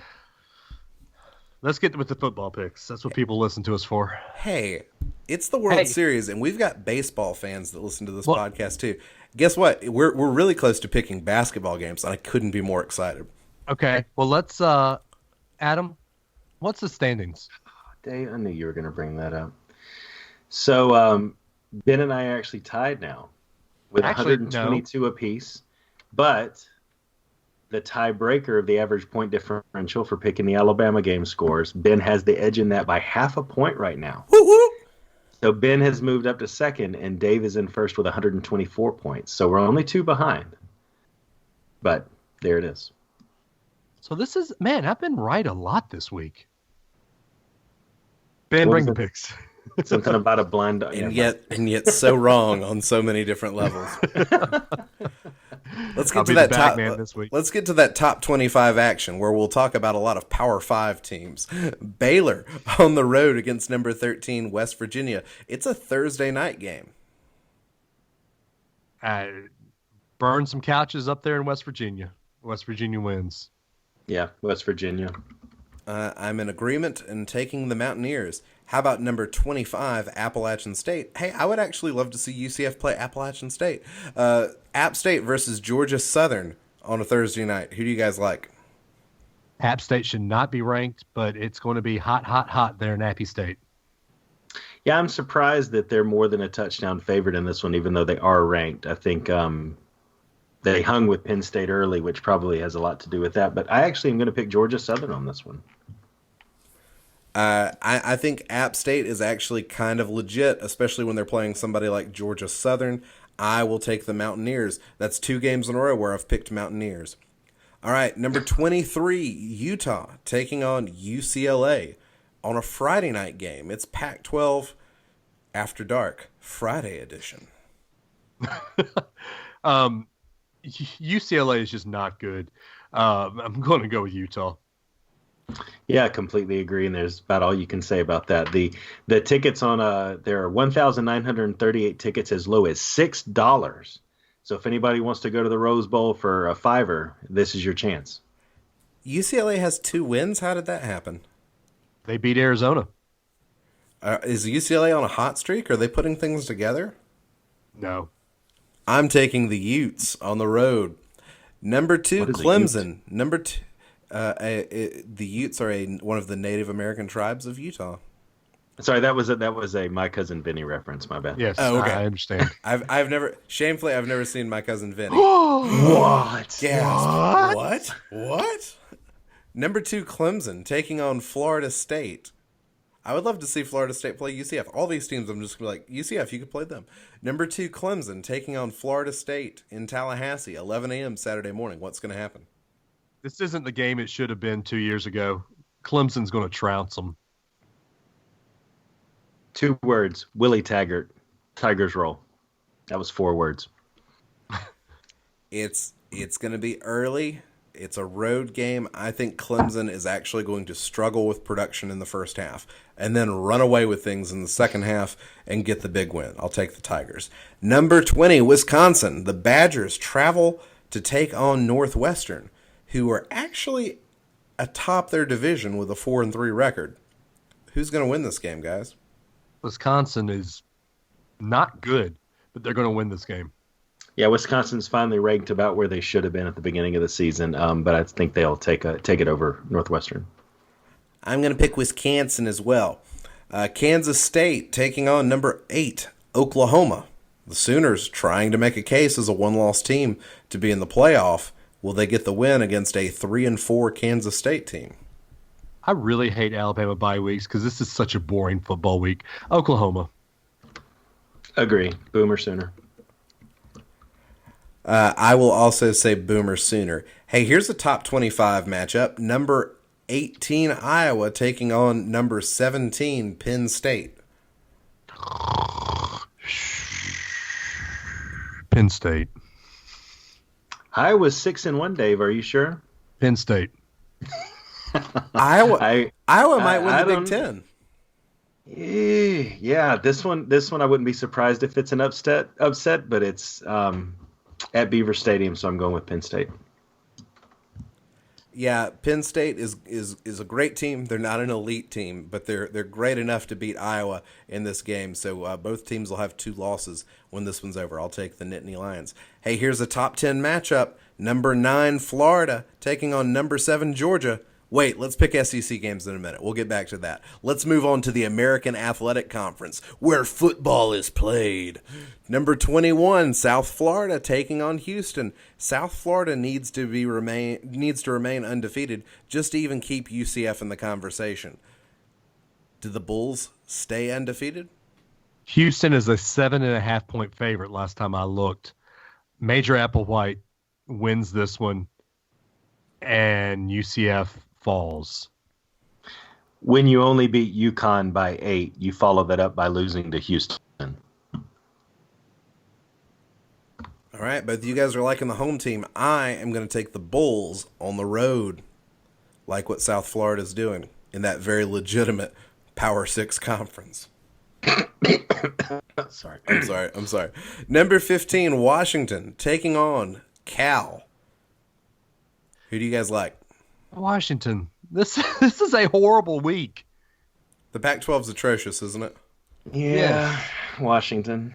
C: get with the football picks. That's what people listen to us for.
D: Hey, it's the World Series, and we've got baseball fans that listen to this podcast too. Guess what? We're really close to picking basketball games, and I couldn't be more excited.
C: Okay, well let's Adam, what's the standings?
A: Dave, I knew you were going to bring that up. So Ben and I are actually tied now with 122 apiece, but the tiebreaker of the average point differential for picking the Alabama game scores, Ben has the edge in that by half a point right now.
D: Woo-woo.
A: So Ben has moved up to second, and Dave is in first with 124 points. So we're only 2 behind. But there it is.
C: So this is, man, I've been right a lot this week. Ben, bring the picks.
A: Something about a blind dog.
D: And yet so wrong on so many different levels. Let's get to that top. This week. Let's get to that top 25 action where we'll talk about a lot of Power 5 teams. Baylor on the road against number 13 West Virginia. It's a Thursday night game.
C: Burn some couches up there in West Virginia. West Virginia wins.
A: Yeah, West Virginia.
D: I'm in agreement in taking the Mountaineers. How about number 25, Appalachian State? Hey, I would actually love to see UCF play Appalachian State. App State versus Georgia Southern on a Thursday night. Who do you guys like?
C: App State should not be ranked, but it's going to be hot, hot, hot there in Appy State.
A: Yeah, I'm surprised that they're more than a touchdown favorite in this one, even though they are ranked. I think they hung with Penn State early, which probably has a lot to do with that. But I actually am going to pick Georgia Southern on this one.
D: I think App State is actually kind of legit, especially when they're playing somebody like Georgia Southern. I will take the Mountaineers. That's 2 games in a row where I've picked Mountaineers. All right, number 23, Utah taking on UCLA on a Friday night game. It's Pac-12 After Dark, Friday edition.
C: UCLA is just not good. I'm going to go with Utah.
A: Yeah, I completely agree, and there's about all you can say about that. The tickets on there are 1,938 tickets as low as $6. So if anybody wants to go to the Rose Bowl for a $5, this is your chance.
D: UCLA has 2 wins. How did that happen?
C: They beat Arizona.
D: Is UCLA on a hot streak? Are they putting things together?
C: No.
D: I'm taking the Utes on the road. Number 2, Clemson. Number 2. The Utes are one of the Native American tribes of Utah.
A: Sorry, that was a My Cousin Vinny reference. My bad.
C: Yes,
D: Oh, okay.
C: I understand.
D: I've never seen My Cousin Vinny.
A: What?
D: Gasp. What? Number 2, Clemson taking on Florida State. I would love to see Florida State play UCF. All these teams, I'm just going to be like, UCF, you could play them. Number 2, Clemson taking on Florida State in Tallahassee, 11 a.m. Saturday morning. What's going to happen?
C: This isn't the game it should have been 2 years ago. Clemson's going to trounce them.
A: 2 words. Willie Taggart. Tigers roll. That was 4 words.
D: It's going to be early. It's a road game. I think Clemson is actually going to struggle with production in the first half and then run away with things in the second half and get the big win. I'll take the Tigers. Number 20, Wisconsin. The Badgers travel to take on Northwestern, who are actually atop their division with a 4-3 record. Who's going to win this game, guys?
C: Wisconsin is not good, but they're going to win this game.
A: Yeah, Wisconsin's finally ranked about where they should have been at the beginning of the season, but I think they'll take it over Northwestern.
D: I'm going to pick Wisconsin as well. Kansas State taking on number 8, Oklahoma. The Sooners trying to make a case as a one-loss team to be in the playoff. Will they get the win against a 3-4 Kansas State team?
C: I really hate Alabama bye weeks because this is such a boring football week. Oklahoma.
A: Agree. Boomer Sooner.
D: I will also say Boomer Sooner. Hey, here's a top 25 matchup. Number 18, Iowa, taking on number 17, Penn State.
C: Penn State.
A: Iowa's 6-1, Dave. Are you sure?
C: Penn State.
D: Iowa might win the Big Ten.
A: Yeah, this one I wouldn't be surprised if it's an upset, but it's at Beaver Stadium, so I'm going with Penn State.
D: Yeah, Penn State is a great team. They're not an elite team, but they're great enough to beat Iowa in this game. So both teams will have 2 losses when this one's over. I'll take the Nittany Lions. Hey, here's a top 10 matchup. Number 9, Florida, taking on number 7, Georgia. Wait, let's pick SEC games in a minute. We'll get back to that. Let's move on to the American Athletic Conference, where football is played. Number 21, South Florida taking on Houston. South Florida needs to remain undefeated just to even keep UCF in the conversation. Do the Bulls stay undefeated?
C: Houston is a 7.5-point favorite last time I looked. Major Applewhite wins this one, and UCF falls.
A: When you only beat UConn by 8, you follow that up by losing to Houston.
D: All right, both of you guys are liking the home team. I am going to take the Bulls on the road, like what South Florida is doing in that very legitimate Power 6 conference.
A: Sorry.
D: I'm sorry. Number 15, Washington, taking on Cal. Who do you guys like?
C: Washington. This is a horrible week.
D: The Pac-12 is atrocious, isn't it?
A: Yeah. Washington.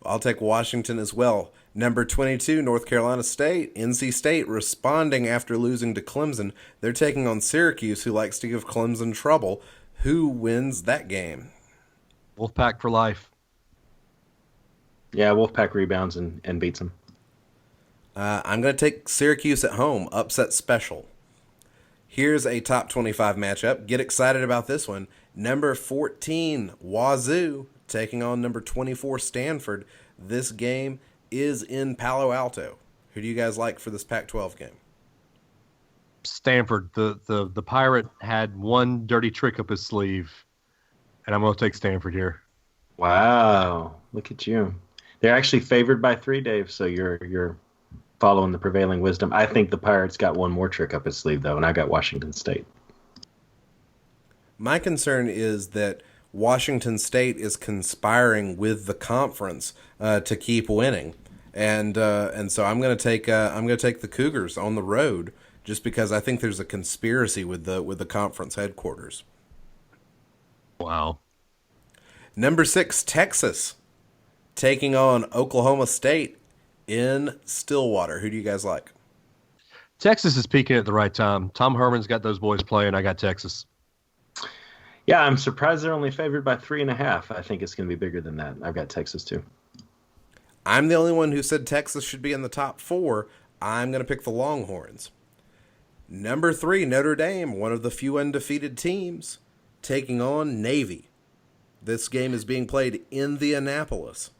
D: I'll take Washington as well. Number 22, North Carolina State. NC State responding after losing to Clemson. They're taking on Syracuse, who likes to give Clemson trouble. Who wins that game?
C: Wolfpack for life.
A: Yeah, Wolfpack rebounds and beats them.
D: I'm going to take Syracuse at home. Upset special. Here's a top 25 matchup. Get excited about this one. Number 14, Wazoo, taking on number 24, Stanford. This game is in Palo Alto. Who do you guys like for this Pac-12 game?
C: Stanford. The Pirate had one dirty trick up his sleeve, and I'm going to take Stanford here.
A: Wow, look at you. They're actually favored by 3, Dave, so you're following the prevailing wisdom. I think the Pirates got one more trick up his sleeve, though, and I got Washington State.
D: My concern is that Washington State is conspiring with the conference to keep winning, and so I'm going to take the Cougars on the road just because I think there's a conspiracy with the conference headquarters.
C: Wow.
D: Number 6, Texas, taking on Oklahoma State in Stillwater. Who do you guys like?
C: Texas is peaking at the right time. Tom Herman's got those boys playing. I got Texas.
A: Yeah, I'm surprised they're only favored by 3.5. I think it's going to be bigger than that. I've got Texas too.
D: I'm the only one who said Texas should be in the top 4. I'm going to pick the Longhorns. Number 3, Notre Dame, one of the few undefeated teams, taking on Navy. This game is being played in Indianapolis.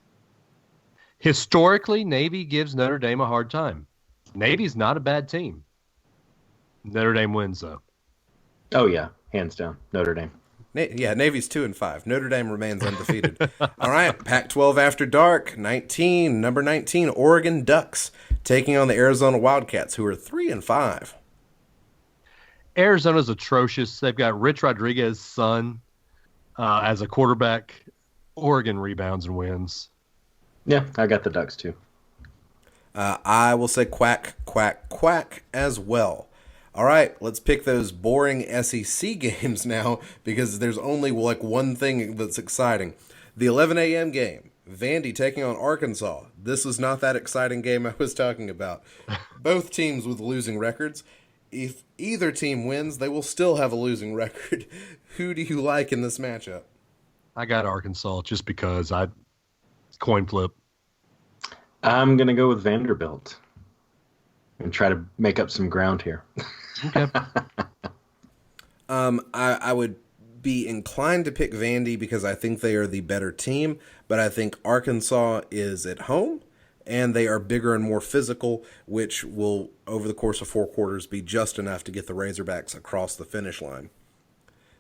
C: Historically, Navy gives Notre Dame a hard time. Navy's not a bad team. Notre Dame wins, though.
A: Oh, yeah. Hands down. Notre Dame.
D: Navy's 2-5. Notre Dame remains undefeated. All right, Pac-12 after dark. Number 19, Oregon Ducks, taking on the Arizona Wildcats, who are 3-5.
C: Arizona's atrocious. They've got Rich Rodriguez's son as a quarterback. Oregon rebounds and wins.
A: Yeah, I got the Ducks too.
D: I will say quack, quack, quack as well. All right, let's pick those boring SEC games now because there's only like one thing that's exciting. The 11 a.m. game, Vandy taking on Arkansas. This is not that exciting game I was talking about. Both teams with losing records. If either team wins, they will still have a losing record. Who do you like in this matchup?
C: I got Arkansas just because coin flip.
A: I'm going to go with Vanderbilt and try to make up some ground here.
C: Okay.
D: I would be inclined to pick Vandy because I think they are the better team, but I think Arkansas is at home and they are bigger and more physical, which will, over the course of 4 quarters, be just enough to get the Razorbacks across the finish line.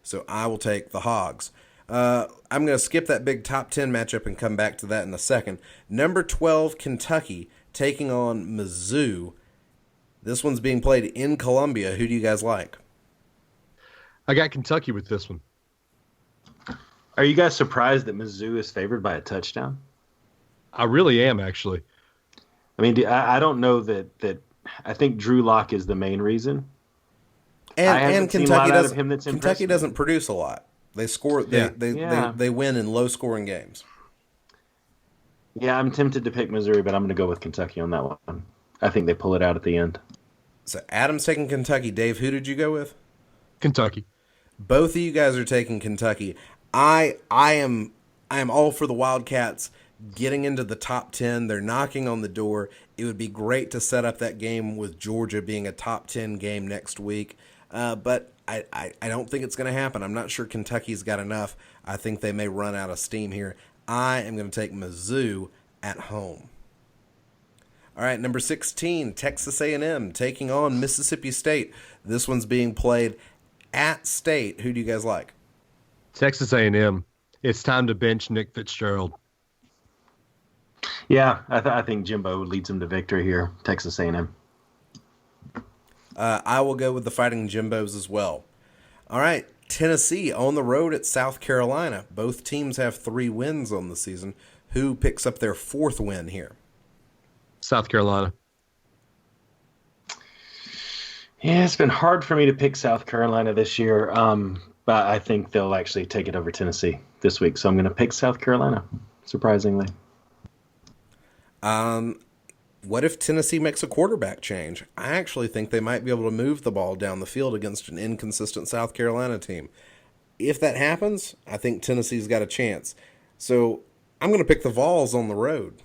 D: So I will take the Hogs. I'm going to skip that big top 10 matchup and come back to that in a second. Number 12, Kentucky, taking on Mizzou. This one's being played in Columbia. Who do you guys like?
C: I got Kentucky with this one.
A: Are you guys surprised that Mizzou is favored by a touchdown?
C: I really am, actually.
A: I mean, I don't know that. I think Drew Lock is the main reason.
D: And
A: Kentucky
D: Kentucky doesn't produce a lot. They score. They win in low scoring games.
A: Yeah, I'm tempted to pick Missouri, but I'm going to go with Kentucky on that one. I think they pull it out at the end.
D: So Adam's taking Kentucky. Dave, who did you go with?
C: Kentucky.
D: Both of you guys are taking Kentucky. I am all for the Wildcats getting into the top 10. They're knocking on the door. It would be great to set up that game with Georgia being a top 10 game next week. But I don't think it's going to happen. I'm not sure Kentucky's got enough. I think they may run out of steam here. I am going to take Mizzou at home. All right, number 16, Texas A&M taking on Mississippi State. This one's being played at State. Who do you guys like?
C: Texas A&M. It's time to bench Nick Fitzgerald.
A: Yeah, I think Jimbo leads them to victory here. Texas A&M.
D: I will go with the Fighting Jimbos as well. All right, Tennessee on the road at South Carolina. Both teams have 3 wins on the season. Who picks up their 4th win here?
C: South Carolina.
A: Yeah, it's been hard for me to pick South Carolina this year, but I think they'll actually take it over Tennessee this week. So I'm going to pick South Carolina, surprisingly.
D: What if Tennessee makes a quarterback change? I actually think they might be able to move the ball down the field against an inconsistent South Carolina team. If that happens, I think Tennessee's got a chance. So I'm going to pick the Vols on the road.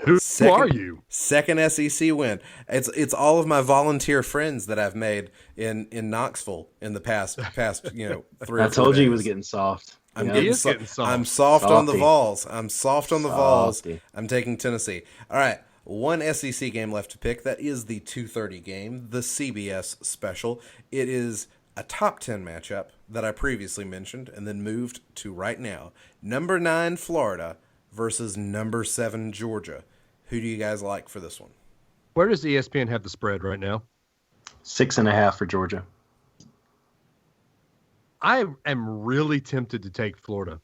C: Who are you?
D: Second SEC win. It's all of my volunteer friends that I've made in Knoxville in the past 3 or 4
A: I told
D: days.
A: you he was getting soft.
D: I'm
C: getting soft.
D: I'm soft on the
A: Softy.
D: Vols. I'm soft on the Vols.
A: Softy.
D: I'm taking Tennessee. All right, one SEC game left to pick. That is the 2:30 game, the CBS special. It is a top 10 matchup that I previously mentioned and then moved to right now. Number 9 Florida versus number 7 Georgia. Who do you guys like for this one?
C: Where does ESPN have the spread right now?
A: 6.5 for Georgia.
C: I am really tempted to take Florida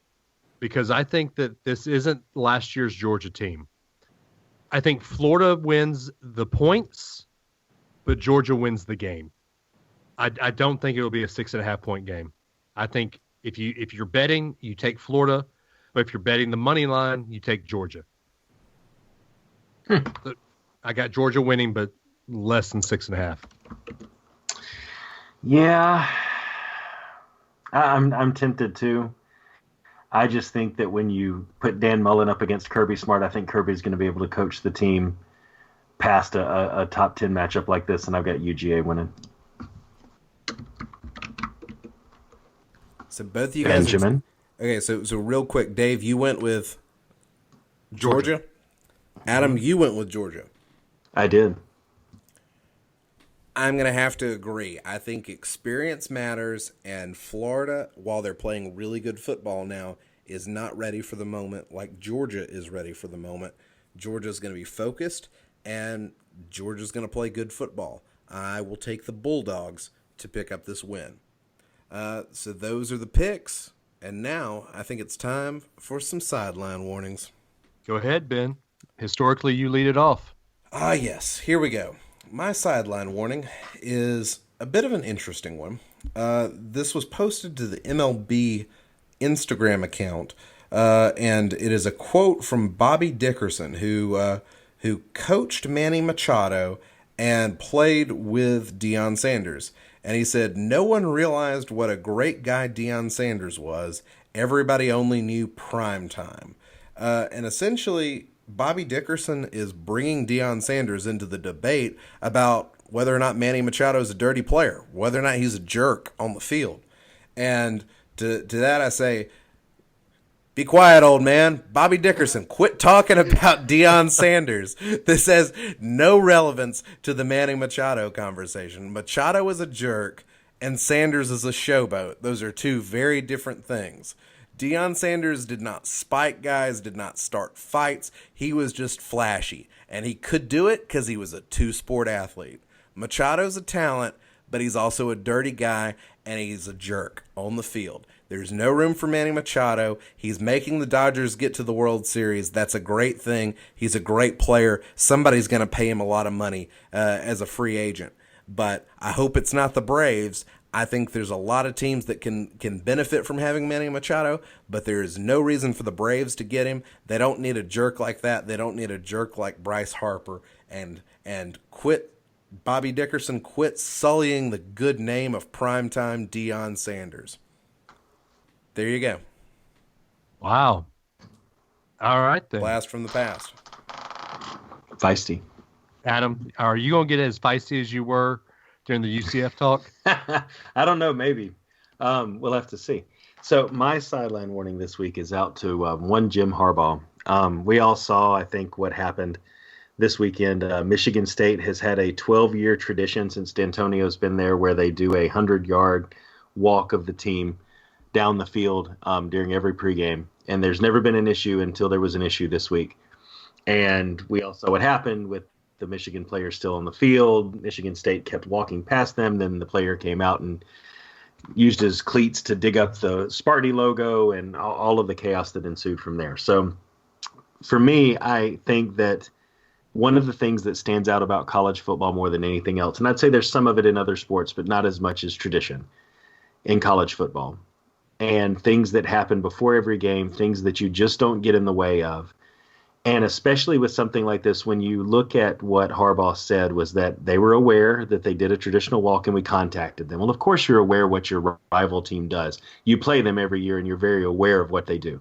C: because I think that this isn't last year's Georgia team. I think Florida wins the points, but Georgia wins the game. I don't think it will be a 6.5 point game. I think if you're betting, you take Florida, but if you're betting the money line, you take Georgia. I got Georgia winning, but less than 6.5.
A: Yeah. I'm tempted to. I just think that when you put Dan Mullen up against Kirby Smart, I think Kirby's going to be able to coach the team past a top 10 matchup like this, and I've got UGA winning.
D: So both of you guys
A: Benjamin.
D: Okay, so real quick, Dave, you went with Georgia. Adam, you went with Georgia.
A: I did.
D: I'm going to have to agree. I think experience matters, and Florida, while they're playing really good football now, is not ready for the moment like Georgia is ready for the moment. Georgia's going to be focused, and Georgia's going to play good football. I will take the Bulldogs to pick up this win. So those are the picks, and now I think it's time for some sideline warnings.
C: Go ahead, Ben. Historically, you lead it off.
D: Yes, here we go. My sideline warning is a bit of an interesting one. This was posted to the MLB Instagram account, and it is a quote from Bobby Dickerson, who coached Manny Machado and played with Deion Sanders. And he said, "No one realized what a great guy Deion Sanders was. Everybody only knew prime time." And essentially, Bobby Dickerson is bringing Deion Sanders into the debate about whether or not Manny Machado is a dirty player, whether or not he's a jerk on the field. And to that I say, be quiet, old man. Bobby Dickerson, quit talking about Deion Sanders. This has no relevance to the Manny Machado conversation. Machado is a jerk, and Sanders is a showboat. Those are two very different things. Deion Sanders did not spike guys, did not start fights. He was just flashy, and he could do it because he was a two-sport athlete. Machado's a talent, but he's also a dirty guy, and he's a jerk on the field. There's no room for Manny Machado. He's making the Dodgers get to the World Series. That's a great thing. He's a great player. Somebody's going to pay him a lot of money as a free agent. But I hope it's not the Braves. I think there's a lot of teams that can benefit from having Manny Machado, but there is no reason for the Braves to get him. They don't need a jerk like that. They don't need a jerk like Bryce Harper. And quit, Bobby Dickerson, quit sullying the good name of primetime Deion Sanders. There you go.
C: Wow. All right, then.
D: Blast from the past.
A: Feisty.
C: Adam, are you going to get as feisty as you were during the UCF talk?
A: I don't know. Maybe. We'll have to see. So my sideline warning this week is out to one Jim Harbaugh. We all saw, I think, what happened this weekend. Michigan State has had a 12-year tradition since D'Antonio's been there where they do a 100-yard walk of the team down the field during every pregame. And there's never been an issue until there was an issue this week. And we all saw what happened with the Michigan players still on the field. Michigan State kept walking past them. Then the player came out and used his cleats to dig up the Sparty logo and all of the chaos that ensued from there. So for me, I think that one of the things that stands out about college football more than anything else, and I'd say there's some of it in other sports, but not as much as tradition in college football, and things that happen before every game, things that you just don't get in the way of. And especially with something like this, when you look at what Harbaugh said was that they were aware that they did a traditional walk and we contacted them. Well, of course you're aware what your rival team does. You play them every year and you're very aware of what they do.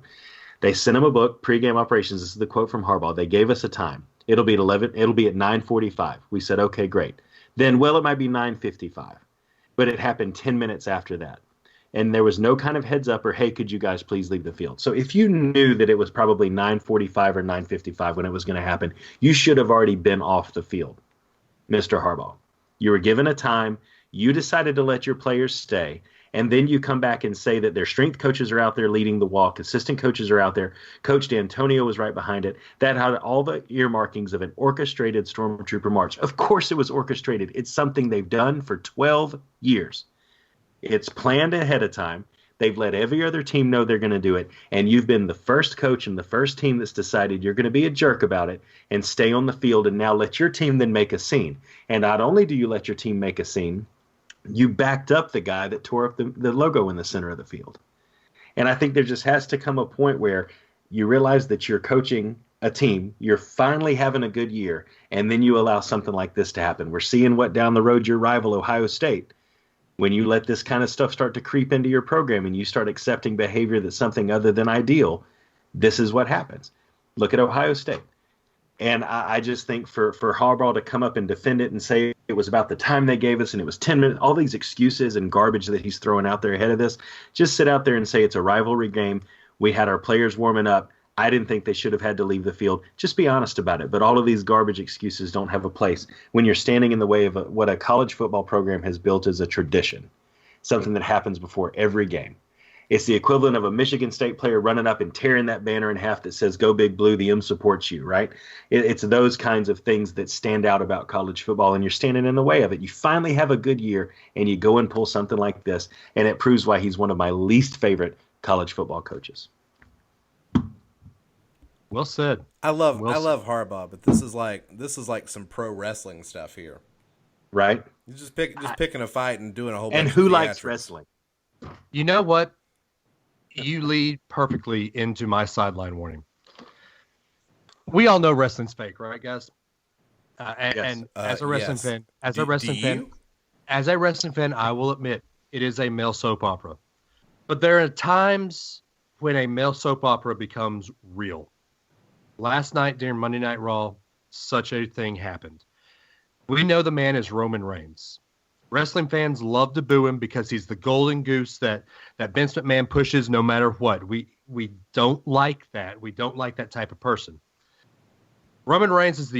A: They sent him a book, Pregame Operations. This is the quote from Harbaugh. They gave us a time. It'll be at 9:45. We said, okay, great. Then, well, it might be 9:55. But it happened 10 minutes after that. And there was no kind of heads up or, hey, could you guys please leave the field? So if you knew that it was probably 9:45 or 9:55 when it was going to happen, you should have already been off the field, Mr. Harbaugh. You were given a time. You decided to let your players stay. And then you come back and say that their strength coaches are out there leading the walk. Assistant coaches are out there. Coach D'Antonio was right behind it. That had all the earmarkings of an orchestrated Stormtrooper march. Of course it was orchestrated. It's something they've done for 12 years. It's planned ahead of time. They've let every other team know they're going to do it. And you've been the first coach and the first team that's decided you're going to be a jerk about it and stay on the field and now let your team then make a scene. And not only do you let your team make a scene, you backed up the guy that tore up the logo in the center of the field. And I think there just has to come a point where you realize that you're coaching a team, you're finally having a good year, and then you allow something like this to happen. We're seeing what down the road your rival, Ohio State, When you let this kind of stuff start to creep into your program and you start accepting behavior that's something other than ideal, this is what happens. Look at Ohio State. And I just think for Harbaugh to come up and defend it and say it was about the time they gave us and it was 10 minutes, all these excuses and garbage that he's throwing out there ahead of this, just sit out there and say it's a rivalry game. We had our players warming up. I didn't think they should have had to leave the field. Just be honest about it. But all of these garbage excuses don't have a place when you're standing in the way of what a college football program has built as a tradition, something that happens before every game. It's the equivalent of a Michigan State player running up and tearing that banner in half that says, "Go Big Blue, the M supports you," right? It's those kinds of things that stand out about college football, and you're standing in the way of it. You finally have a good year, and you go and pull something like this, and it proves why he's one of my least favorite college football coaches.
C: Well said.
D: I love Harbaugh, but this is like some pro wrestling stuff here.
A: Right?
D: You're just picking a fight and doing a whole bunch
A: And
D: of
A: who
D: theatrics.
A: likes wrestling?
C: You know what? You lead perfectly into my sideline warning. We all know wrestling's fake, right, guys? And as a wrestling
D: yes.
C: fan, as a wrestling fan, I will admit it is a male soap opera. But there are times when a male soap opera becomes real. Last night during Monday Night Raw, such a thing happened. We know the man is Roman Reigns. Wrestling fans love to boo him because he's the golden goose that Vince McMahon pushes no matter what. We don't like that. We don't like that type of person. Roman Reigns was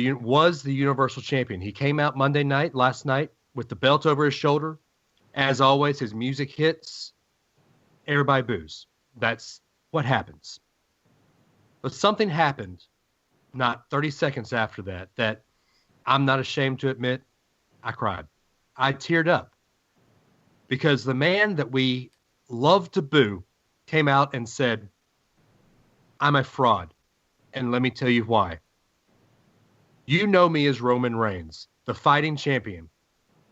C: the Universal Champion. He came out last night, with the belt over his shoulder. As always, his music hits. Everybody boos. That's what happens. But something happened not 30 seconds after that I'm not ashamed to admit I cried. I teared up because the man that we love to boo came out and said, "I'm a fraud. And let me tell you why. You know me as Roman Reigns, the fighting champion,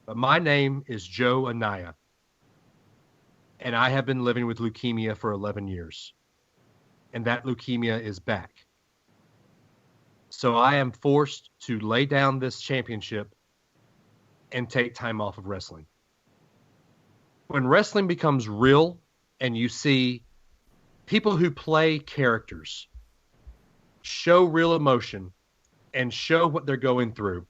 C: but my name is Joe Anaya. And I have been living with leukemia for 11 years. And that leukemia is back. So I am forced to lay down this championship and take time off of wrestling." When wrestling becomes real and you see people who play characters show real emotion and show what they're going through,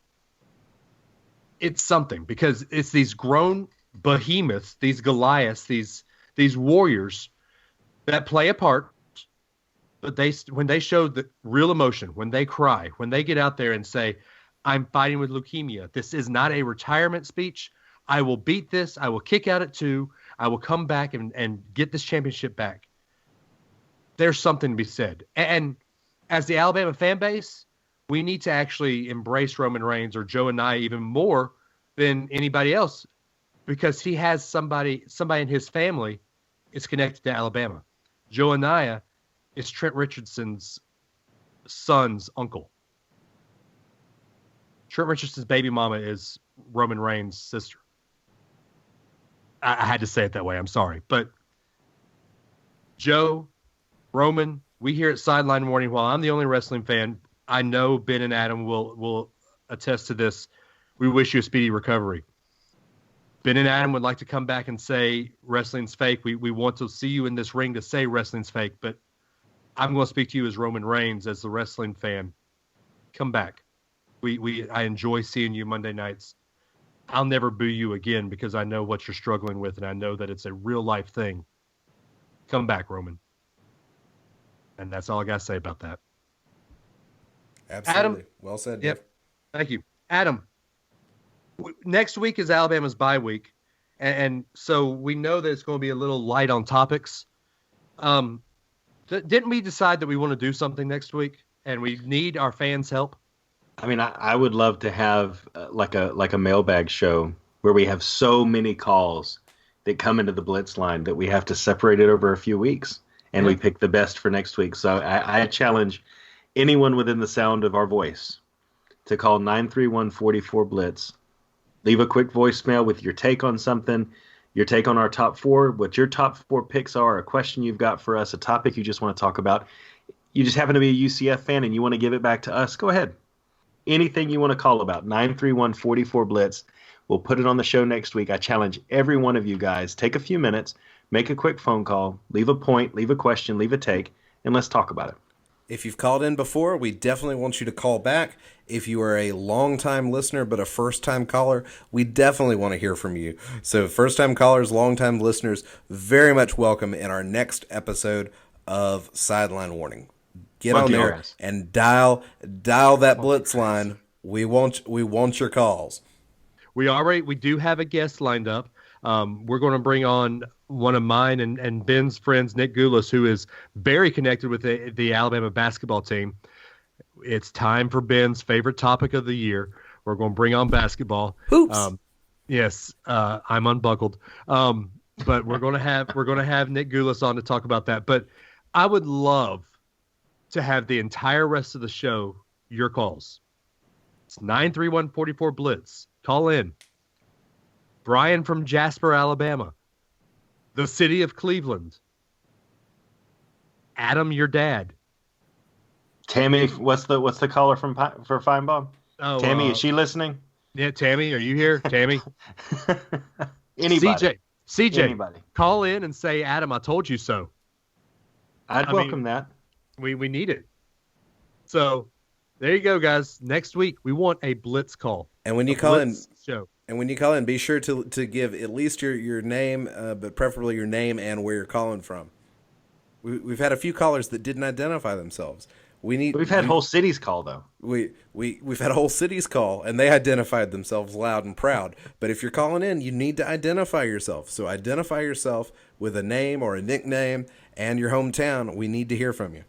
C: it's something, because it's these grown behemoths, these Goliaths, these warriors that play a part, but when they show the real emotion, when they cry, when they get out there and say, "I'm fighting with leukemia. This is not a retirement speech. I will beat this. I will kick out at 2. I will come back and get this championship back." There's something to be said. And as the Alabama fan base, we need to actually embrace Roman Reigns or Joe and I even more than anybody else, because he has somebody in his family is connected to Alabama. Joe Anaya is Trent Richardson's son's uncle. Trent Richardson's baby mama is Roman Reigns' sister. I had to say it that way. I'm sorry. But Joe, Roman, we here at Sideline Warning, while I'm the only wrestling fan, I know Ben and Adam will attest to this. We wish you a speedy recovery. Ben and Adam would like to come back and say wrestling's fake. We want to see you in this ring to say wrestling's fake, but I'm going to speak to you as Roman Reigns, as the wrestling fan. Come back. I enjoy seeing you Monday nights. I'll never boo you again because I know what you're struggling with, and I know that it's a real life thing. Come back, Roman. And that's all I got to say about that.
D: Absolutely.
C: Adam,
D: well said.
C: Yep.
D: Dave.
C: Thank you. Adam, next week is Alabama's bye week. And so we know that it's going to be a little light on topics. Didn't we decide that we want to do something next week and we need our fans' help?
A: I mean, I would love to have like a mailbag show where we have so many calls that come into the Blitz line that we have to separate it over a few weeks, and we pick the best for next week. So I challenge anyone within the sound of our voice to call 931-44-BLITZ. Leave a quick voicemail with your take on something, your take on our top 4, what your top 4 picks are, a question you've got for us, a topic you just want to talk about. You just happen to be a UCF fan and you want to give it back to us, go ahead. anything you want to call about. 931-44-BLITZ. We'll put it on the show next week. I challenge every one of you guys. Take a few minutes, make a quick phone call, leave a point, leave a question, leave a take, and let's talk about it.
D: If you've called in before, we definitely want you to call back. If you are a long-time listener but a first-time caller, we definitely want to hear from you. So first-time callers, long-time listeners, very much welcome in our next episode of Sideline Warning. Get on there and dial that Blitz line. We want your calls.
C: We do have a guest lined up. We're going to bring on one of mine and Ben's friends, Nick Goulas, who is very connected with the Alabama basketball team. It's time for Ben's favorite topic of the year. We're going to bring on basketball.
D: Hoops.
C: Yes, I'm unbuckled. But we're going to have Nick Goulas on to talk about that. But I would love to have the entire rest of the show your calls. It's 931-44-BLITZ. Call in. Brian from Jasper, Alabama. The city of Cleveland. Adam, your dad.
A: Tammy, what's the caller for Feinbaum?
C: Oh,
A: Tammy, is she listening?
C: Yeah, Tammy, are you here? Tammy?
A: Anybody.
C: CJ,
A: Anybody.
C: Call in and say, Adam, I told you so.
A: I'd welcome that.
C: We need it. So there you go, guys. Next week, we want a Blitz call.
D: And when you call in,
C: show.
D: And when you call in, be sure to give at least your name, but preferably your name and where you're calling from. We've had a few callers that didn't identify themselves.
A: We've had whole cities call though.
D: We've had whole cities call, and they identified themselves loud and proud. But if you're calling in, you need to identify yourself. So identify yourself with a name or a nickname and your hometown. We need to hear from you.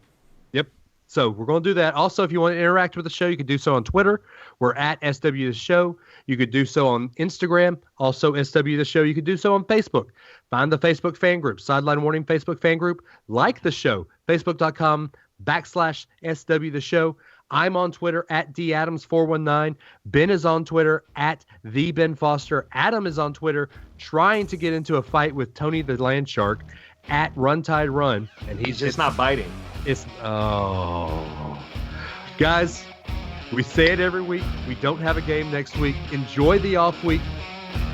C: Yep. So we're going to do that. Also, if you want to interact with the show, you can do so on Twitter. We're at SW The Show. You could do so on Instagram, also SW The Show. You could do so on Facebook. Find the Facebook fan group, Sideline Warning Facebook fan group. Like the show, facebook.com/SW The Show. I'm on Twitter at DAdams419. Ben is on Twitter at TheBenFoster. Adam is on Twitter trying to get into a fight with Tony the Land Shark at RunTideRun. And
A: he's just not biting.
C: Guys, we say it every week. We don't have a game next week. Enjoy the off week.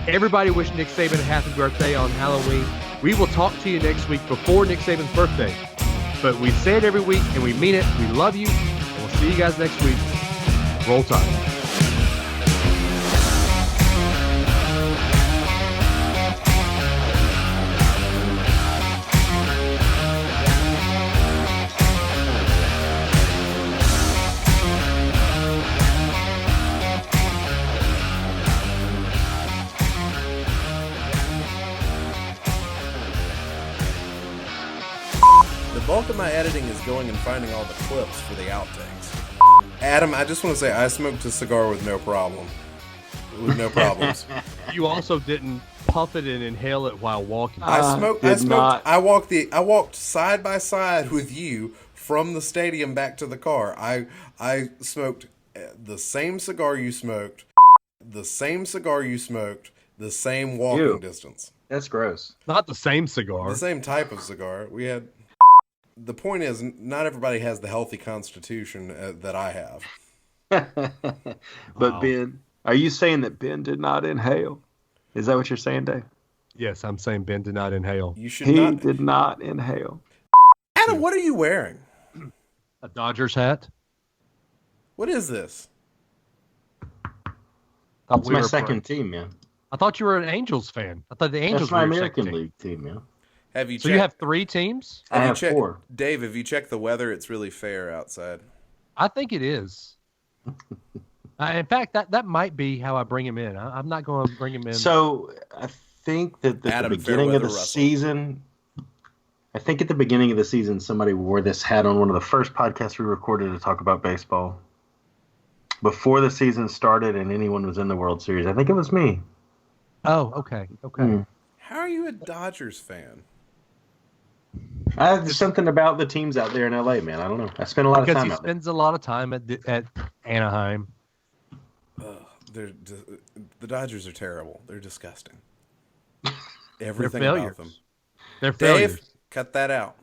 C: Everybody wish Nick Saban a happy birthday on Halloween. We will talk to you next week before Nick Saban's birthday. But we say it every week, and we mean it. We love you, and we'll see you guys next week. Roll Tide.
D: The bulk of my editing is going and finding all the clips for the outtakes. Adam, I just want to say I smoked a cigar with no problem. With no problems.
C: You also didn't puff it and inhale it while walking.
D: I walked side by side with you from the stadium back to the car. I smoked the same cigar you smoked, the same walking distance.
A: That's gross.
C: Not the same cigar.
D: The same type of cigar. We had. The point is, not everybody has the healthy constitution that I have.
A: But Ben, are you saying that Ben did not inhale? Is that what you're saying, Dave?
C: Yes, I'm saying Ben did not inhale.
A: He did not inhale.
D: Adam, what are you wearing?
C: A Dodgers hat.
D: What is this?
A: That's my second team, man.
C: I thought you were an Angels fan. I thought the Angels were
A: my
C: your
A: American
C: second
A: League team, man.
D: Have you?
C: So you have 3 teams?
A: I have 4.
D: Dave, have you checked the weather? It's really fair outside.
C: I think it is. In fact, that might be how I bring him in. I'm not going to bring him in.
A: So I think that at the beginning of the season, somebody wore this hat on one of the first podcasts we recorded to talk about baseball. Before the season started and anyone was in the World Series. I think it was me.
C: Oh, okay.
D: How are you a Dodgers fan?
A: There's something about the teams out there in LA, man. I don't know. I spend a lot of time out there.
C: Because he spends a lot of time at Anaheim.
D: The Dodgers are terrible. They're disgusting. Everything
C: They're
D: about them.
C: They're failures.
D: Dave, cut that out.